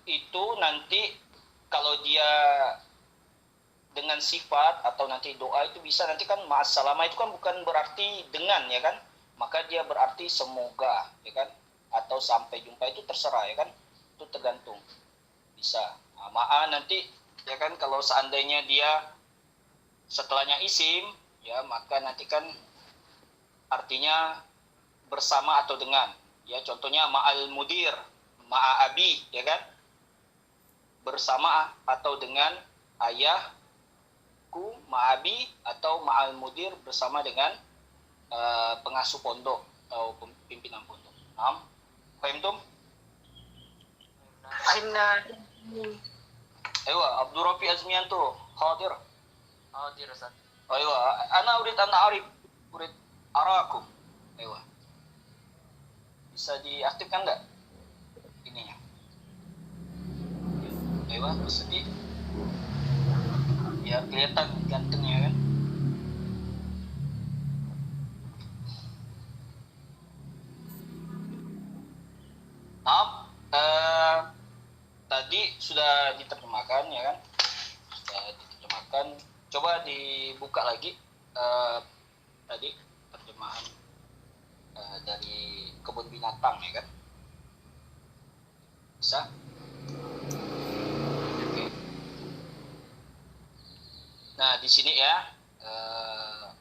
itu nanti kalau dia dengan sifat atau nanti doa itu bisa nanti kan ma'assalamah itu kan bukan berarti dengan ya kan, maka dia berarti semoga ya kan, atau sampai jumpa itu terserah ya kan, itu tergantung bisa. Nah, ma'a nanti ya kan kalau seandainya dia setelahnya isim ya, maka nanti kan artinya bersama atau dengan ya, contohnya ma'al mudir, ma'a abi ya kan, bersama atau dengan ayahku, ma'abi, atau ma'al mudir bersama dengan pengasuh pondok atau pimpinan pondok. Naam, fahimtum? Fahimna. Ayo, Abdul Rafi Azmianto, hadir. Hadir Ustaz. Ayo, ana urid arif, urid arakum. Ayo. Bisa diaktifkan enggak ininya? Ayo, bersedih. Biar kelihatan gantengnya kan. Tadi sudah diterjemahkan ya kan, sudah diterjemahkan. Coba dibuka lagi tadi terjemahan dari kebun binatang ya kan, bisa? Oke. Nah di sini ya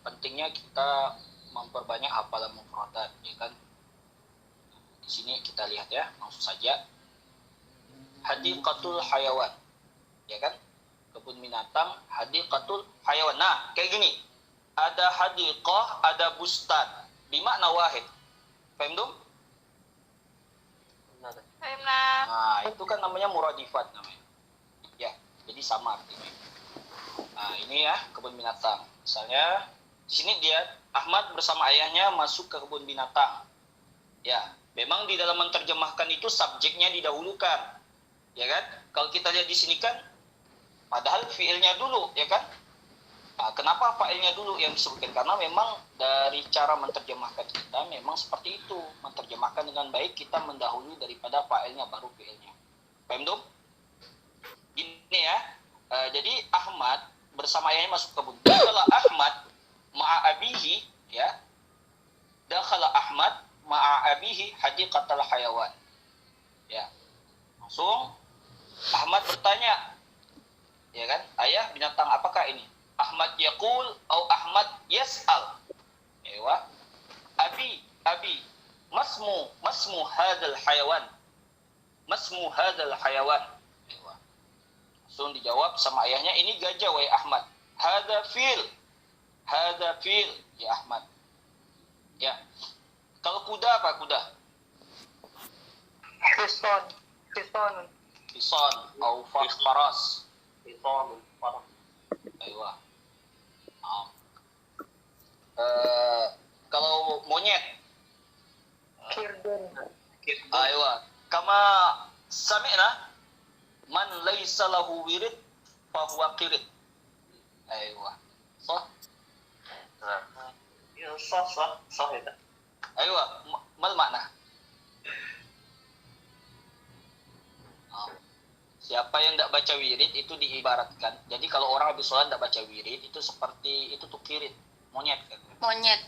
pentingnya kita memperbanyak hafalan mufradat ya kan. Di sini kita lihat ya, langsung saja. Hadiqatul hayawan ya kan, kebun binatang, hadiqatul hayawan. Nah kayak gini, ada hadiqah, ada bustan, bimakna wahid. Paham dong? Fahimna. Nah itu kan namanya muradifat namanya ya, jadi sama artinya. Nah ini ya kebun binatang, misalnya di sini dia Ahmad bersama ayahnya masuk ke kebun binatang ya. Memang di dalam menerjemahkan itu subjeknya didahulukan ya kan. Kalau kita lihat di sini kan padahal fiilnya dulu ya kan. Nah, kenapa fa'ilnya dulu yang disebutkan? Karena memang dari cara menerjemahkan kita memang seperti itu, menerjemahkan dengan baik, kita mendahului daripada fa'ilnya baru fiilnya. Paham dong? Ini ya. Jadi Ahmad bersama ayahnya masuk kebun. Dakhala Ahmad ma'a abihi ya. Dakhala Ahmad ma'a abihi hadiqatal hayawan. Ya. Langsung Ahmad bertanya, ya kan, ayah binatang apakah ini? Ahmad yaqul atau Ahmad yas'al. Ya, abi, masmu hadzal hayawan. Masmu hadzal hayawan. Ya, langsung dijawab sama ayahnya, ini gajah wahai Ahmad. Hadza fil ya Ahmad. Ya. Kalau kuda apa kuda? Hison. Hison atau faras. Hison, faras. Aywa. Kalau monyet, Kirdun. aywa. Kama sami'na man laysa lahu wirid fa huwa qirid. Aywa. Sah? Ya, sah itu. Ayo, mal makna. Siapa yang tidak baca wirid itu diibaratkan. Jadi kalau orang habis sholat tidak baca wirid itu seperti itu tuh kirit, monyet kan. Monyet.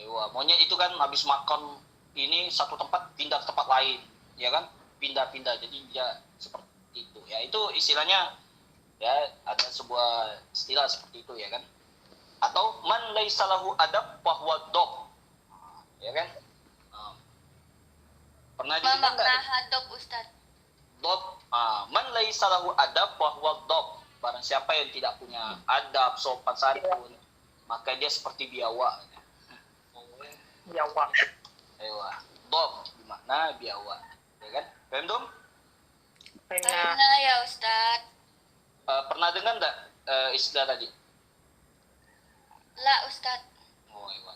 Ayo, monyet itu kan habis makan ini satu tempat pindah ke tempat lain, ya kan? Pindah-pindah. Jadi dia seperti itu. Ya itu istilahnya ya ada sebuah istilah seperti itu ya kan. Atau man laisa lahu adab fahuwa dob. Ya kan? Pernah didengar Makna enggak? hadok Ustaz. Dob, man laisa lahu adab fahuwa dob. Barang siapa yang tidak punya adab, sopan santun, maka dia seperti biawak. Biawak. Ayo, dob bermakna biawak, ya kan? Paham dong? Pernah ya Ustaz. Pernah dengar enggak istilah tadi? La Ustaz. Oh, iya.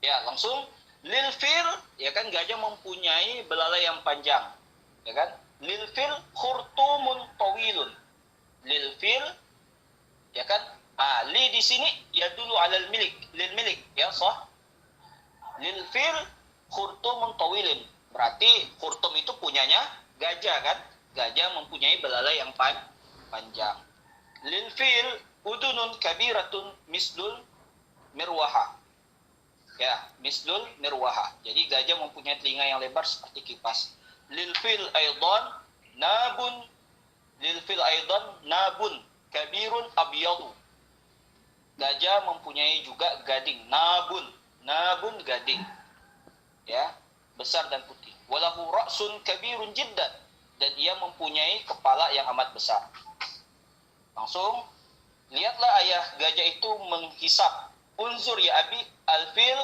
Ya, langsung lil fil, ya kan gajah mempunyai belalai yang panjang, ya kan? Lil fil khurtumun tawilun. Lil fil, ya kan? Li di sini ya dulu alal milik, lil milik, ya sah. Lil fil khurtumun tawilun. Berarti khurtum itu punyanya gajah kan? Gajah mempunyai belalai yang panjang. Lil fil udunun kabiratun mislul mirwaha. Ya, mislul mirwaha. Jadi gajah mempunyai telinga yang lebar seperti kipas. Lil fil aidan nabun. Lil fil aidan nabun kabirun abyadu. Gajah mempunyai juga gading. Nabun gading. Ya, besar dan putih. Walahu ra'sun kabirun jiddan. Dan ia mempunyai kepala yang amat besar. Langsung lihatlah ayah gajah itu menghisap. Unzur ya abi alfil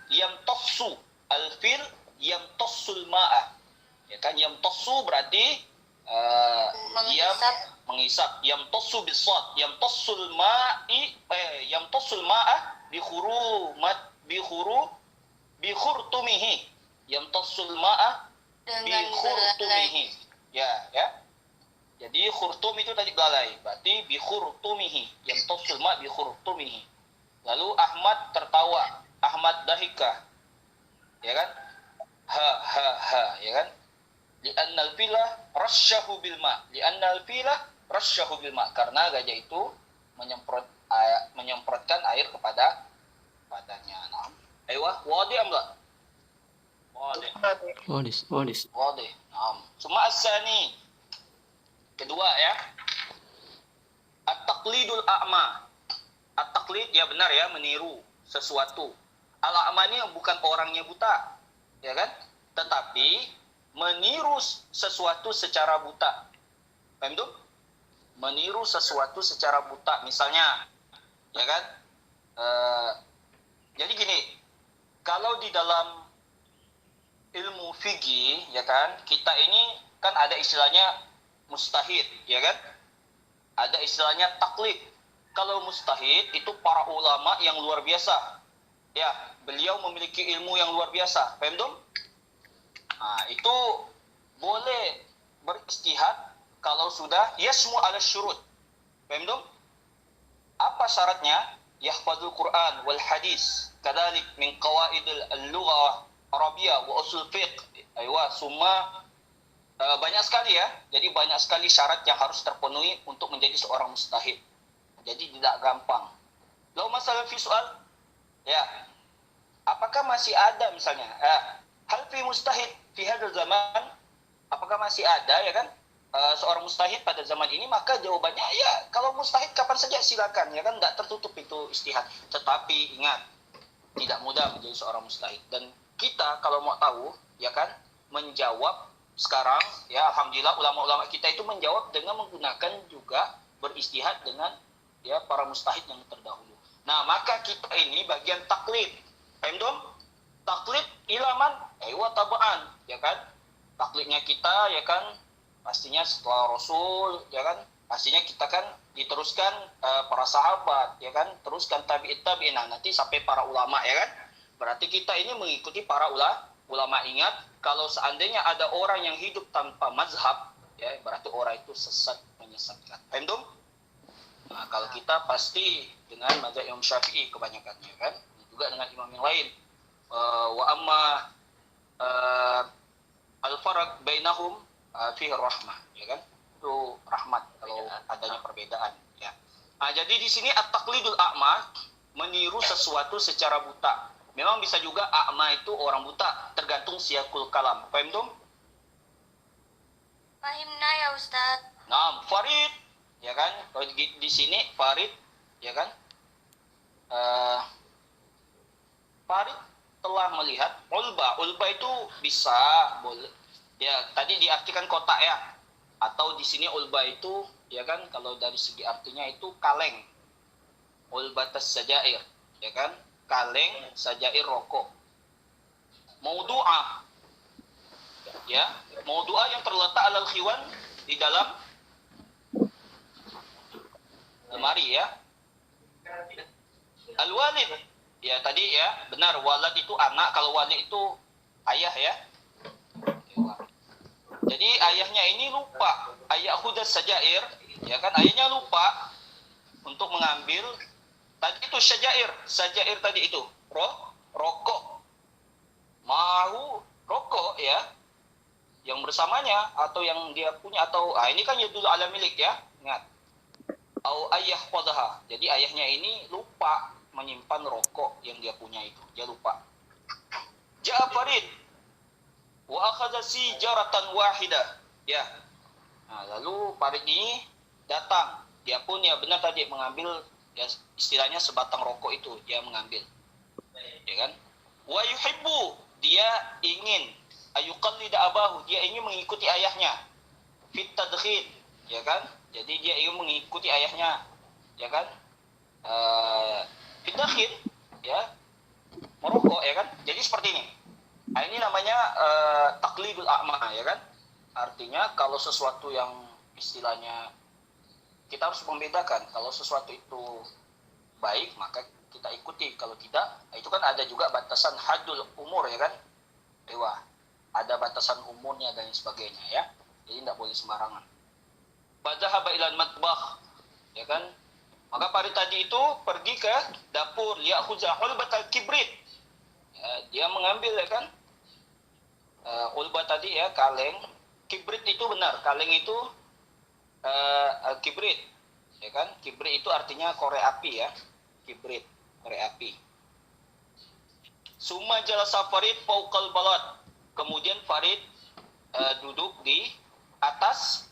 yamtassu. Alfil yamtassul ma'ah. Ya kan, yamtassu berarti dia menghisap. Yamtassu bisad. Yamtassul ma'ah bi khurtumihi. Yamtassul ma'ah bi khurtumihi. Ya. Jadi khurtum itu tadi belalai, berarti bi khurtumihi, yang tafsul ma bi khurtumihi. Lalu Ahmad tertawa, Ahmad dahika. Ya kan? Ha, ya kan? Li'anna al-fila rasyahu bil ma. Li'anna al-fila rasyahu bil ma, karena gajah itu menyemprotkan air padanya. Nah, aywa, wadi am la? Wadis. Wadi. Nah, summa as-sani. Kedua ya, at-taqlidul a'ma. At-taqlid ya benar ya, meniru sesuatu. Al-a'ma ini bukan orangnya buta, ya kan? Tetapi meniru sesuatu secara buta. Paham tuh? Meniru sesuatu secara buta. Misalnya, ya kan? Jadi gini, kalau di dalam ilmu fikih, ya kan, kita ini kan ada istilahnya mustahid, ya kan? Ada istilahnya taklid. Kalau mustahid itu para ulama yang luar biasa. Ya, beliau memiliki ilmu yang luar biasa. Paham dong? Itu boleh beristihad kalau sudah yasmu ala syurut. Paham dong? Apa syaratnya? Yahfadzul Quran wal hadis. Kadzalik min qawaidil al-lughah Arabiyah wa usul fiqh. Aywa, summa banyak sekali ya. Jadi banyak sekali syarat yang harus terpenuhi untuk menjadi seorang mustahid. Jadi tidak gampang. Lalu masalah fi soal, ya, apakah masih ada misalnya? Hal fi mustahid fi hadzal zaman, apakah masih ada ya kan? Seorang mustahid pada zaman ini, maka jawabannya ya, kalau mustahid kapan saja silakan ya kan, tidak tertutup itu istihad. Tetapi ingat, tidak mudah menjadi seorang mustahid. Dan kita kalau mau tahu ya kan, menjawab sekarang ya, alhamdulillah ulama-ulama kita itu menjawab dengan menggunakan juga beristihad dengan ya para mustahid yang terdahulu. Nah, maka kita ini bagian taklid. Paham dong? Taklid ilaman wa tabaan, ya kan? Taklidnya kita ya kan pastinya setelah Rasul, ya kan? Pastinya kita kan diteruskan para sahabat, ya kan? Teruskan tabi'in, nanti sampai para ulama, ya kan? Berarti kita ini mengikuti para ulama. Ingat, kalau seandainya ada orang yang hidup tanpa mazhab, ya berarti orang itu sesat, menyesatkan. Paham dong? Nah, kalau kita pasti dengan mazhab Imam Syafi'i kebanyakannya kan, juga dengan imam yang lain. Wa amma al-farq bainahum fi rahmah, ya kan? Itu rahmat kalau adanya perbedaan, ya. Nah, jadi di sini at-taqlidul a'ma, meniru sesuatu secara buta. Memang bisa juga a'ma itu orang buta, tergantung siyakul kalam. Paham dong? Fahimna ya Ustadz. Nah, Farid, ya kan? Kalau di sini Farid, ya kan? Farid telah melihat ulba. Ulba itu bisa boleh. Ya, tadi diartikan kotak ya. Atau di sini ulba itu, ya kan? Kalau dari segi artinya itu kaleng. Ulbatas sajair, ya kan? Kaleng sajair rokok. Maudu'ah, ya, maudu'ah yang terletak alal khiwan di dalam lemari, ya. Al-walid, ya tadi ya, benar, walad itu anak, kalau walid itu ayah, ya. Jadi ayahnya ini lupa, ayah hudas sajair, ya kan, ayahnya lupa untuk mengambil tadi itu sajair tadi itu, rokok, mau rokok, ya, yang bersamanya atau yang dia punya, atau ini kan ya dulu ala milik, ya, ingat. Au ayah qadaha. Jadi ayahnya ini lupa menyimpan rokok yang dia punya itu. Dia lupa. Ja'a Farid wa akhadha sijaratan wahidah. Ya. Nah, lalu Farid ini datang. Dia pun ya benar tadi mengambil, ya istilahnya sebatang rokok itu dia mengambil. Ya kan? Wa yuhibbu, dia ingin ayuqallida abahu, dia ingin mengikuti ayahnya. Fit tadkhil, ya kan? Jadi dia ingin mengikuti ayahnya, ya kan? Fit tadkhil, ya, merokok, ya kan? Jadi seperti ini. Nah, ini namanya taklidul a'ma, ya kan? Artinya kalau sesuatu yang istilahnya kita harus membedakan. Kalau sesuatu itu baik, maka kita ikuti. Kalau tidak, itu kan ada juga batasan hadul umur, ya kan? Dewa. Ada batasan umurnya dan sebagainya, ya. Jadi tidak boleh sembarangan. Fadhahaba ilal matbakh, ya kan? Maka pada tadi itu pergi ke dapur, ya'khudha hulbatal kibrit. Ya, dia mengambil, ya kan? Ulba tadi, ya, kaleng. Kibrit itu benar, kaleng itu kibrit, ya kan? Kibrit itu artinya korek api, ya. Kibrit, korek api. Summa jalasa Farid fauqal balad. Kemudian Farid duduk di atas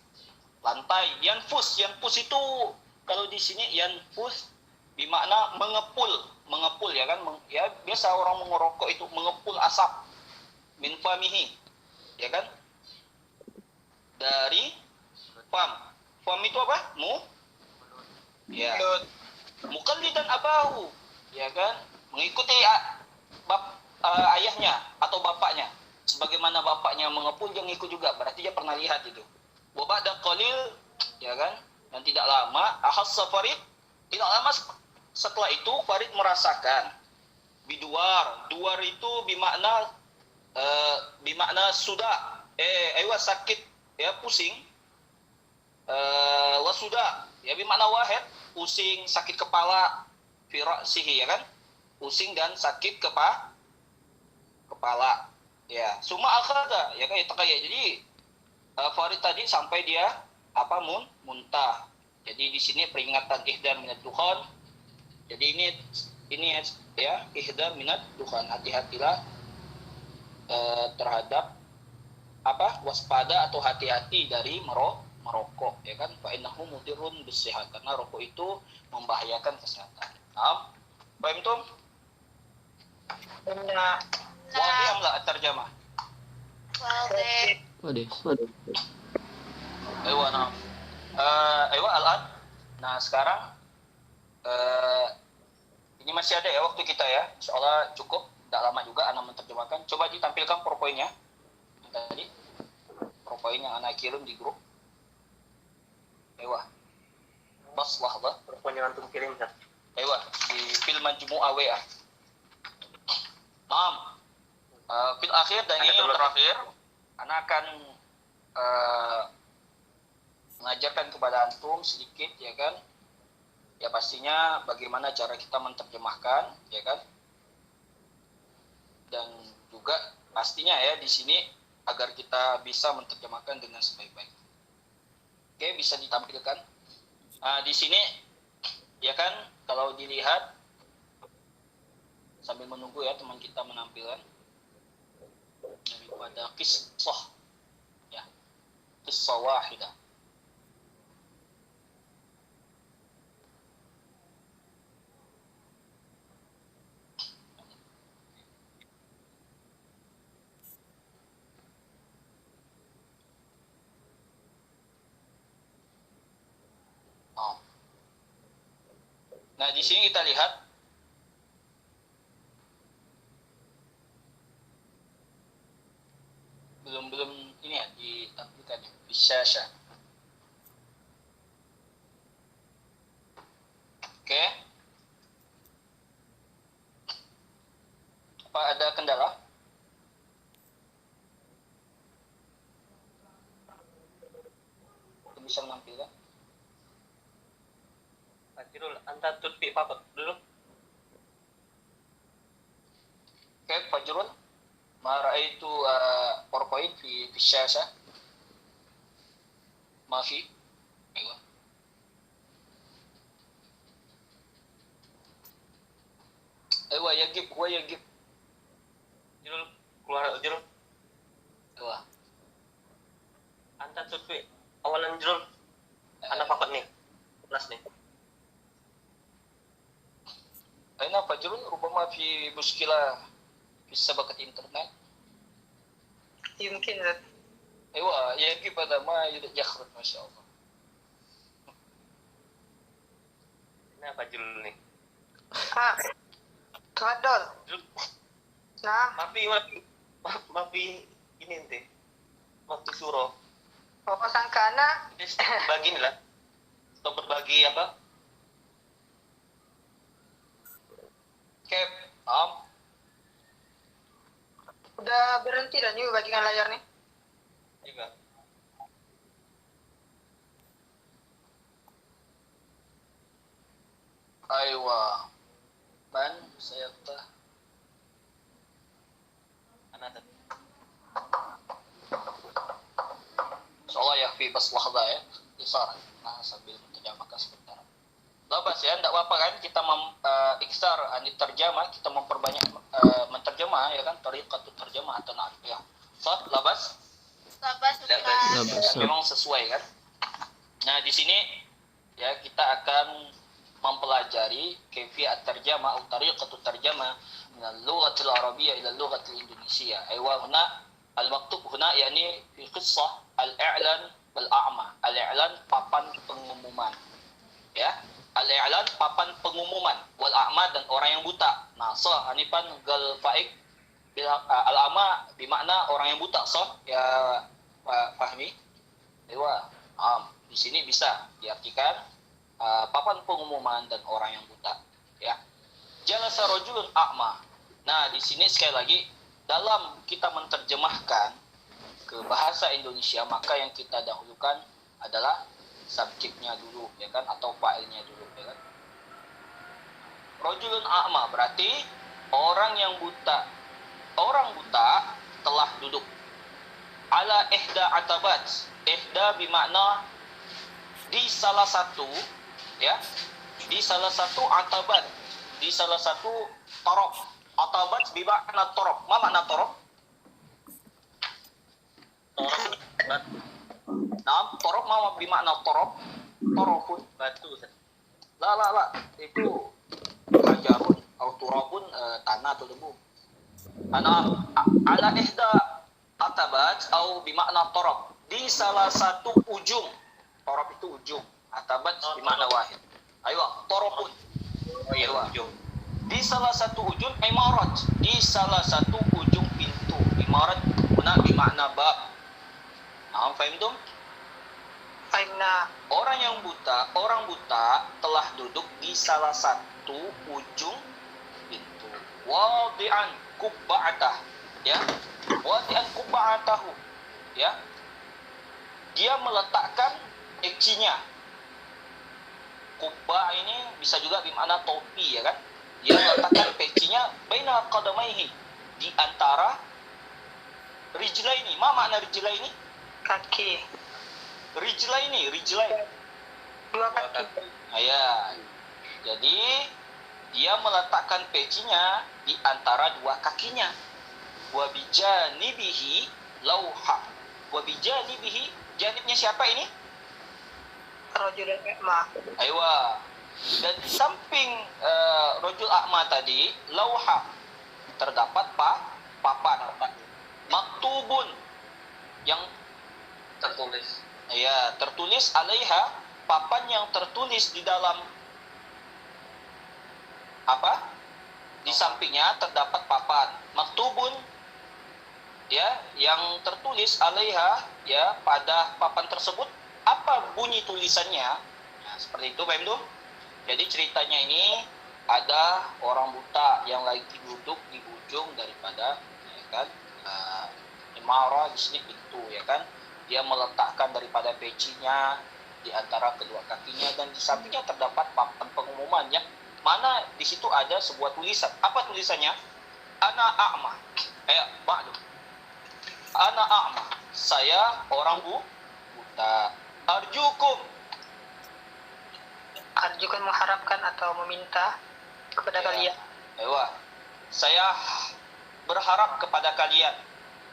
lantai. Yanfus itu kalau di sini yanfus bermakna mengepul, ya kan? Ya biasa orang merokok itu mengepul asap min famihi, ya kan? Dari fam. Fam itu apa? Ya. Muqallidan abahu, ya kan? Mengikuti ayahnya atau bapaknya. Sebagaimana bapaknya mengepul, dia ngikut juga. Berarti dia pernah lihat itu. Wa ba'da qalil, ya kan? Dan tidak lama ahassa Farid, tidak lama setelah itu Farid merasakan duar itu bimakna sudah sakit, ya, pusing. Wasuda, ya bimakna wahid, pusing, sakit kepala, fi ra'sihi, ya kan? Pusing dan sakit kepala. Ya, summa akhadha, ya kan? Jadi Farid tadi sampai dia muntah. Jadi di sini peringatan ihdar minad dukhan. Jadi ini ya, ihdar minad dukhan, hati-hatilah terhadap waspada atau hati-hati dari merokok, ya kan? Fa innahu mudirrun bisihhat, karena rokok itu membahayakan kesehatan. Paham? Paham tuh? Benar. Wadi amla terjemah. Waduh. Aywa, nah. Al-an. Nah, sekarang ini masih ada ya waktu kita, ya. Insyaallah cukup, tidak lama juga Ana menerjemahkan. Coba ditampilkan PowerPoint-nya. Tadi PowerPoint yang Ana kirim di grup. Aywa. Bas lahza. PowerPoint yang antum kirim, Ustaz. Aywa, di film Majmu'ah WA. Maaf. Fil akhir dan ini yang terakhir, Ana akan mengajarkan kepada antum sedikit, ya kan, ya pastinya bagaimana cara kita menerjemahkan, ya kan? Dan juga pastinya ya di sini agar kita bisa menerjemahkan dengan sebaik-baiknya. Oke, bisa ditampilkan. Di sini ya kan kalau dilihat sambil menunggu ya teman kita menampilkan daripada kisah ya, kisah wahidah. Nah, di sini kita lihat belum ini ya ditampilkan ya, bisyasha. Oke. Apa ada kendala? Bisa menampilkan? Fajrul, anta tutpi apa dulu? Oke, Fajrul. Ma ra'aitu PowerPoint fi syashah. Ma fi. Ayo. Ayo, yagib, huwa yagib. Jurul, keluar Jurul. Ayo. Anta tutpi awalan Jurul. Anda pakai nih. Plus nih. أين فجر ربما في مشكلة في الشبكة الإنترنت. يمكن. أيوة يجب هذا ما يخرج ما شاء الله. Ini apa Jurul nih? Tafadhol. Nah, Mafi ini ente. Mafi suro. Bapak Sangkana. Jadi berbagi nih lah. Stop berbagi apa? Cap, Udah berhenti dan yuk bagikan layar nih. Juga. أيوة من سيفتح Anak إن شاء الله يكفي بس لحظة ya إصارة. Nah sambil menterjemahkan sebentar. Labas ya, tidak apa-apa kan kita iksar terjemah, kita memperbanyak menterjemah ya kan, tariqatu terjemah atau ya. Labas. Memang sesuai kan. Nah di sini ya kita akan mempelajari kaifiyat terjemah atau tariqatu terjemah min al-lughatil arabiyyah ila al-lughatil indonesia. Aywa huna al-maktub huna yakni fi qissah al-i'lan wal a'ma. Al-i'lan papan pengumuman. Ya. Al-i'lan papan pengumuman wal a'ma dan orang yang buta. Nah, sah hanifan gal faik bil al-a'ma bermakna orang yang buta. Sah ya Fahmi. Dewa. Di sini bisa diartikan papan pengumuman dan orang yang buta, ya. Jalasa rajulun a'ma. Nah, di sini sekali lagi dalam kita menerjemahkan ke bahasa Indonesia, maka yang kita dahulukan adalah subjeknya dulu, ya kan, atau fa'ilnya dulu, ya kan. Rajulun a'ma berarti orang yang buta. Orang buta telah duduk ala ihda atabat. Ihda bermakna di salah satu, ya, di salah satu atabat, di salah satu torok. Atabat bermakna torok. Apa makna torok? Nah, torok mau bermakna torok. Torokun batu. la itu hajarun atau turabun, tanah atau debu. Ala ihda atabat atau bermakna torok, di salah satu ujung. Torok itu ujung, atabat bermakna wahid. Ayo, torokun. Ujung. Di salah satu ujung imarat, di salah satu ujung pintu. Imarat guna bermakna bab. Faham tuh? Fahimna. Orang buta telah duduk di salah satu ujung pintu. Wadi'an kubba'atah, ya. Wadi'an kubba'atahu, ya. Dia meletakkan ecinya. Kubba Ridha ini bisa juga bermakna topi, ya kan? Dia meletakkan pecinya baina qadamaihi, di antara rijlaini. Ma makna rijlaini? Kaki. Rijlaini. Dua kaki. Ya. Jadi dia meletakkan pecinya di antara dua kakinya. Wa bijanibihi lauha. Wa bijanibihi, janibnya siapa ini? Rajulun a'ma. Aywa. Dan di samping rajul a'ma tadi, lauha, terdapat papan maktubun yang tertulis. ya, tertulis alaiha, papan yang tertulis di dalam apa? Di sampingnya terdapat papan maktubun, ya, yang tertulis alaiha, ya, pada papan tersebut apa bunyi tulisannya. Nah, seperti itu, Pak Imdum. Jadi ceritanya ini ada orang buta yang lagi duduk di ujung daripada, ya kan, imarah di sini itu, ya kan, dia meletakkan daripada pecinya di antara kedua kakinya, dan di sampingnya terdapat papan pengumuman yang mana di situ ada sebuah tulisan. Apa tulisannya? Ana a'ma. Ba'du. Ana a'ma. Saya orang buta. Arjukum. Arjukan mengharapkan atau meminta kepada kalian. Ewa. Saya berharap kepada kalian,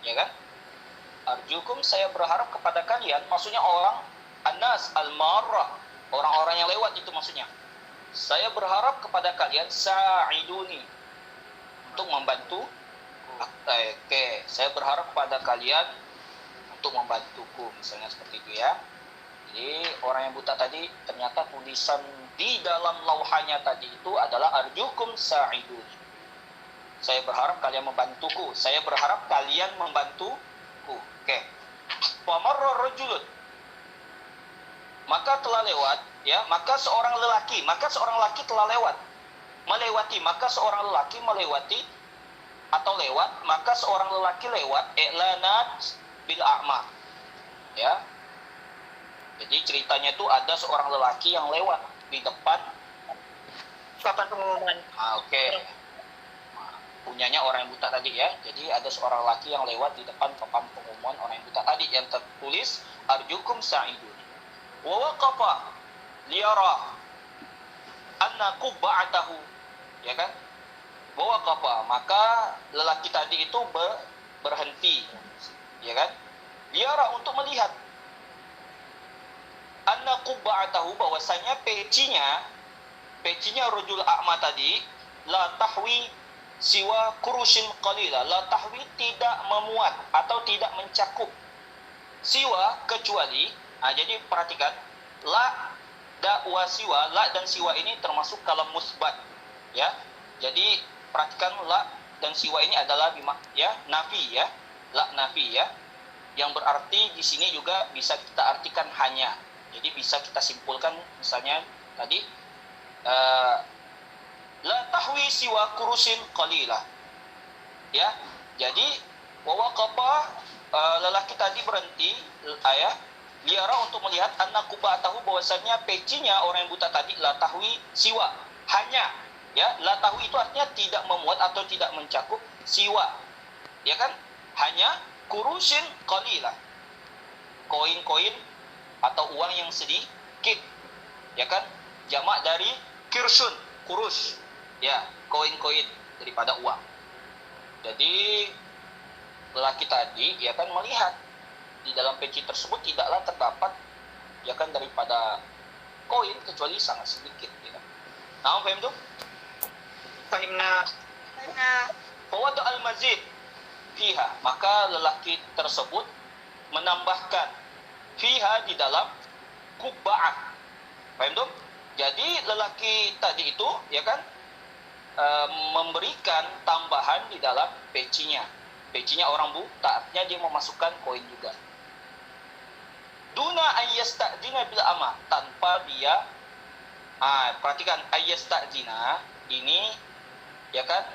ya kan? Arjukum, saya berharap kepada kalian, maksudnya orang anas al-marrah, orang-orang yang lewat itu maksudnya. Saya berharap kepada kalian sa'iduni, untuk membantu. Oke, saya berharap kepada kalian untuk membantuku, misalnya seperti itu, ya. Jadi orang yang buta tadi ternyata tulisan di dalam lauhanya tadi itu adalah arjukum sa'iduni. Saya berharap kalian membantuku. Saya berharap kalian membantuku. Oke. Famarra rajulun. Maka telah lewat, ya, maka seorang lelaki telah lewat. Melewati, maka seorang lelaki melewati atau lewat, maka seorang lelaki lewat i'lanat bil a'ma. Ya. Jadi ceritanya itu ada seorang lelaki yang lewat di depan Papan pengumuman. Oke. Punyanya orang yang buta tadi, ya. Jadi ada seorang lelaki yang lewat di depan papan pengumuman orang yang buta tadi yang tertulis arjukum sa'idun. Wa waqafa liyara anna qubba'atahu, ya kan? Wa waqafa, maka lelaki tadi itu berhenti, ya kan? Liyara, untuk melihat anna qubba'atahu, bahwasanya pecinya rajul a'ma tadi la tahwi siwa kurusin qalila. La tahwi, tidak memuat atau tidak mencakup, siwa, kecuali. Jadi perhatikan, la, da, wa, siwa. La dan siwa ini termasuk kalam musbat, ya. Jadi perhatikan, la dan siwa ini adalah ya, nafi, ya. La nafi, ya. Yang berarti di sini juga bisa kita artikan hanya. Jadi bisa kita simpulkan misalnya tadi la tahwi siwa kurusin qalila, ya. Jadi wa waqafa, lelaki tadi berhenti, liara, untuk melihat anna qubatahu, bahwasanya pecinya orang yang buta tadi la tahwi siwa, hanya, ya. La tahwi itu artinya tidak memuat atau tidak mencakup, siwa, ya kan, hanya kurusin qalila, koin-koin atau uang yang sedikit, ya kan, jamak dari kirsun, kurus, ya, koin-koin daripada uang. Jadi lelaki tadi, ya kan, melihat di dalam peci tersebut tidaklah terdapat, ya kan, daripada koin kecuali sangat sedikit, ya kan. Nah, paham tuh? Fahimna. Fawada al-mazid fiha, maka lelaki tersebut menambahkan fiha, di dalam kubba'ah. Paham tuh? Jadi lelaki tadi itu, ya kan, memberikan tambahan di dalam pecinya. Pecinya orang buta, artinya dia memasukkan koin juga. Duna ayyasta'dina bil ama, tanpa dia, perhatikan, ayyasta'dina ini, ya kan,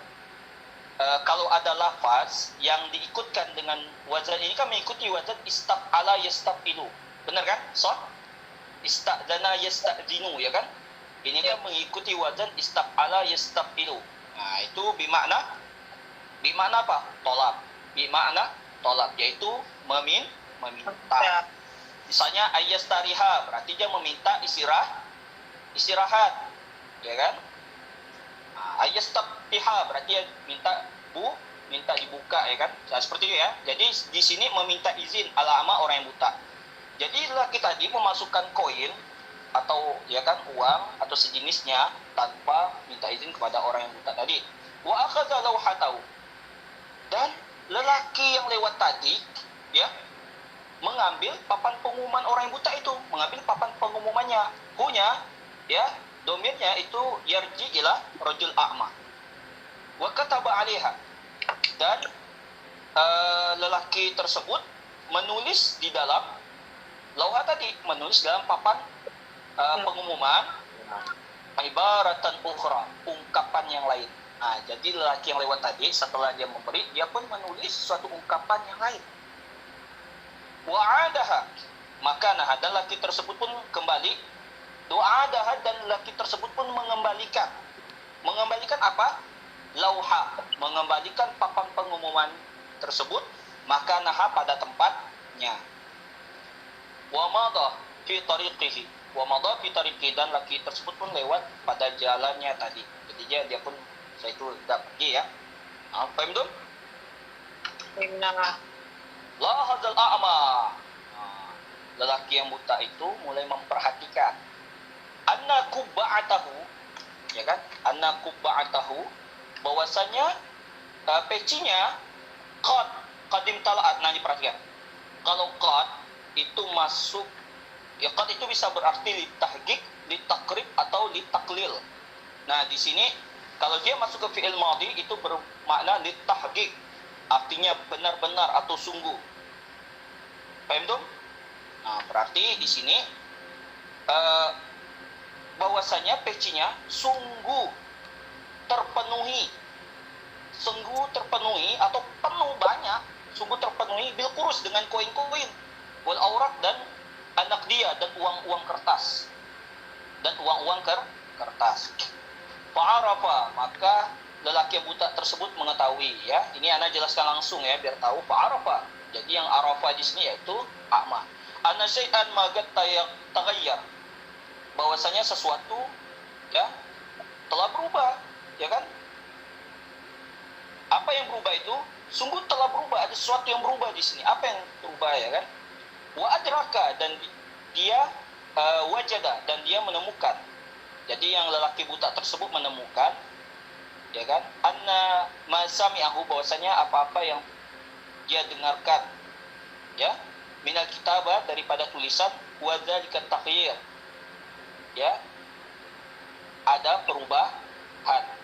kalau ada lafaz yang diikutkan dengan wazan ini kan mengikuti wazan istaf'ala yastafilu, benar kan? So, ista'dana yasta'dinu, ya kan? Ini kan mengikuti wazan istaf'ala yastafilu. Nah, itu bimakna apa? Tolak. Bimakna tolak, yaitu meminta. Misalnya ayastariha, berarti dia meminta istirahat. Ya kan? Nah, ayastaftiha, berarti dia minta dibuka, ya kan? Nah, seperti itu ya. Jadi di sini meminta izin ala-ama orang yang buta. Jadi laki tadi memasukkan koin atau ya kan uang atau sejenisnya tanpa minta izin kepada orang yang buta tadi. Wa akhadha lawhatahu. Dan lelaki yang lewat tadi ya mengambil papan pengumuman orang yang buta itu, mengambil papan pengumumannya. Hunya ya, domirnya itu yarji ila rajul a'ma. Wa kataba 'alaiha. Dan lelaki tersebut menulis di dalam lauha tadi, menulis dalam papan pengumuman ibaratan ukhra, ungkapan yang lain. Nah, jadi lelaki yang lewat tadi setelah dia memberi, dia pun menulis suatu ungkapan yang lain. Wa'adaha, maka dan lelaki tersebut pun kembali. Do'adaha, dan lelaki tersebut pun mengembalikan apa? Lauha, mengembalikan papan pengumuman tersebut, maka pada tempatnya. Wa madha fi tariqihi, dan laki tersebut pun lewat pada jalannya tadi. Jadi dia pun saya itu tidak pergi ya. Paham tu? La hadzal a'ma. Lelaki yang buta itu mulai memperhatikan anna kubba'atahu, ya kan? Anna kubba'atahu, bahwasanya pecinya qadim tala'at. Nah, diperhatikan. Kalau qad itu masuk, ya qad itu bisa berarti litahqiq, litakrib atau litaklil. Nah, di sini kalau dia masuk ke fi'il madhi itu bermakna litahqiq, artinya benar-benar atau sungguh. Paham tu? Nah, berarti di sini bahwasanya pecinya sungguh terpenuhi atau penuh banyak, sungguh terpenuhi bil kurus, dengan koin-koin, wal aurak, dan anak dia, dan uang-uang kertas, fa'arafa, maka lelaki yang buta tersebut mengetahui, ya. Ini ana jelaskan langsung ya biar tahu. Fa'arafa, jadi yang arafa di sini yaitu a'ma. Anna syai'an magat taghayyar, bahwasanya sesuatu ya telah berubah, ya kan? Apa yang berubah itu? Sungguh telah berubah, ada sesuatu yang berubah di sini. Apa yang berubah, ya kan? Wa adraka, dan dia wajada, dan dia menemukan. Jadi yang lelaki buta tersebut menemukan, ya kan? Anna ma sami'ahu, bahwasanya apa-apa yang dia dengarkan, ya, minal kitabah, daripada tulisan, wa dzalika taghyir, ya, ada perubahan.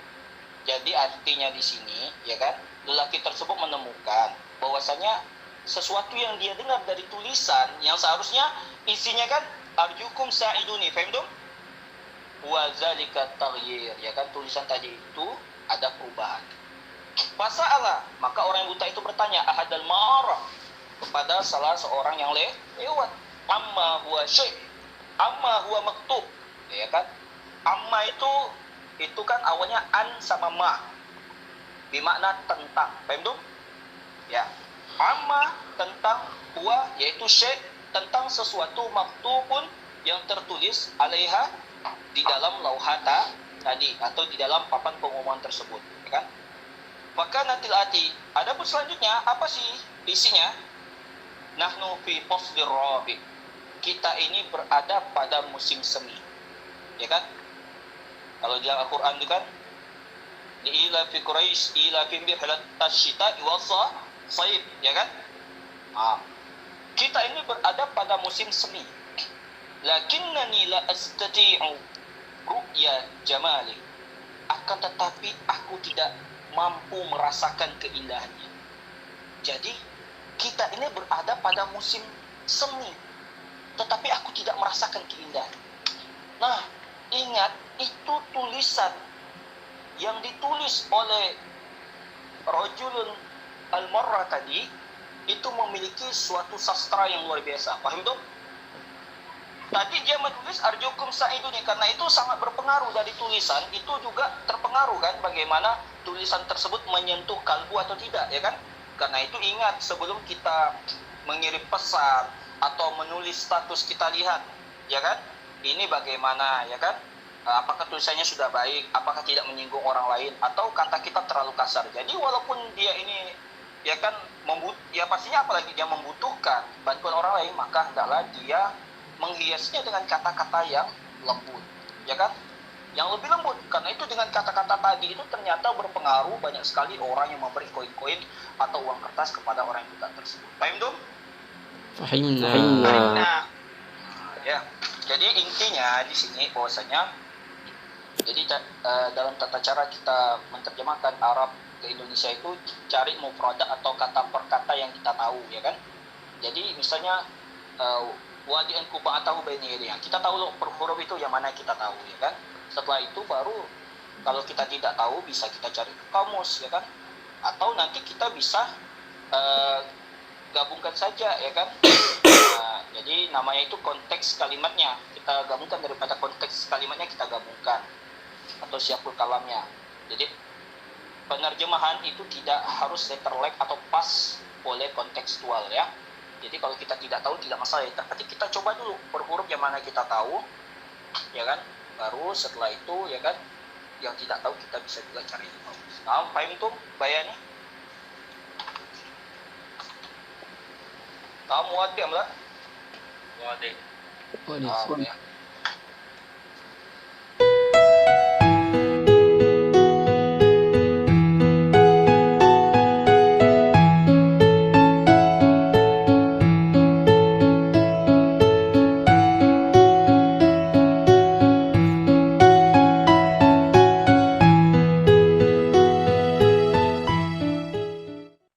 Jadi artinya di sini, ya kan, lelaki tersebut menemukan bahwasanya sesuatu yang dia dengar dari tulisan yang seharusnya isinya kan arjukum sa'iduni, faham tu? Wa zalika taghyir, ya kan, tulisan tadi itu ada perubahan. Fasa'ala, maka orang yang buta itu bertanya ahadal marah, kepada salah seorang yang lewat, amma huwa syai', amma huwa maktub, ya kan? Amma itu kan awalnya an sama ma, bermakna tentang, paham tu? Ya, amma tentang, huwa yaitu syai', tentang sesuatu, maktubun yang tertulis, alaiha di dalam lauhata tadi, atau di dalam papan pengumuman tersebut, ya kan? Maka natil ati, adapun selanjutnya apa sih isinya? Nahnu fi faslir rabi, kita ini berada pada musim semi, ya kan? Kalau di Al-Quran itu kan ila fi Quraisy ila fi rihlat asyita wa sayf, ya kan? Kita ini berada pada musim semi. Lakinnani la astati'u ru'ya jamali, akan tetapi aku tidak mampu merasakan keindahannya. Jadi kita ini berada pada musim semi, tetapi aku tidak merasakan keindahan. Nah, ingat, itu tulisan yang ditulis oleh Rajulun Al-Marra tadi, itu memiliki suatu sastra yang luar biasa. Paham tu? tadi dia menulis arjukum sa'idun, karena itu sangat berpengaruh dari tulisan, itu juga terpengaruh kan bagaimana tulisan tersebut menyentuh kalbu atau tidak, ya kan? Karena itu ingat, sebelum kita mengirim pesan atau menulis status, kita lihat, ya kan? Ini bagaimana, ya kan? Apakah tulisannya sudah baik, apakah tidak menyinggung orang lain, atau kata kita terlalu kasar. Jadi walaupun dia ini, ya kan, ya pastinya apalagi dia membutuhkan bantuan orang lain, maka hendaklah dia menghiasnya dengan kata-kata yang lembut, ya kan? Yang lebih lembut, karena itu dengan kata-kata tadi itu ternyata berpengaruh, banyak sekali orang yang memberi koin-koin atau uang kertas kepada orang yang buta tersebut. Paham dong? Fahimna. Ya, jadi intinya di sini bahwasanya, jadi dalam tata cara kita menerjemahkan Arab ke Indonesia itu cari mufradat atau kata per kata yang kita tahu, ya kan? Jadi misalnya wadi'an kuba'atahu baini yadayhi, kita tahu loh per huruf itu yang mana kita tahu, ya kan? Setelah itu baru kalau kita tidak tahu bisa kita cari ke kamus, ya kan? Atau nanti kita bisa gabungkan saja, ya kan? Jadi namanya itu konteks kalimatnya, kita gabungkan, daripada konteks kalimatnya kita gabungkan, atau siapul kalamnya. Jadi penerjemahan itu tidak harus letterlek atau pas oleh kontekstual, ya. Jadi kalau kita tidak tahu tidak masalah, ya. Tapi kita coba dulu per huruf yang mana kita tahu, ya kan? Baru setelah itu, ya kan, yang tidak tahu kita bisa juga cari di kamus. Nah, paham tuh bayarnya? Kamu muat ya, Mbak? Wadik. Waduh. Ya.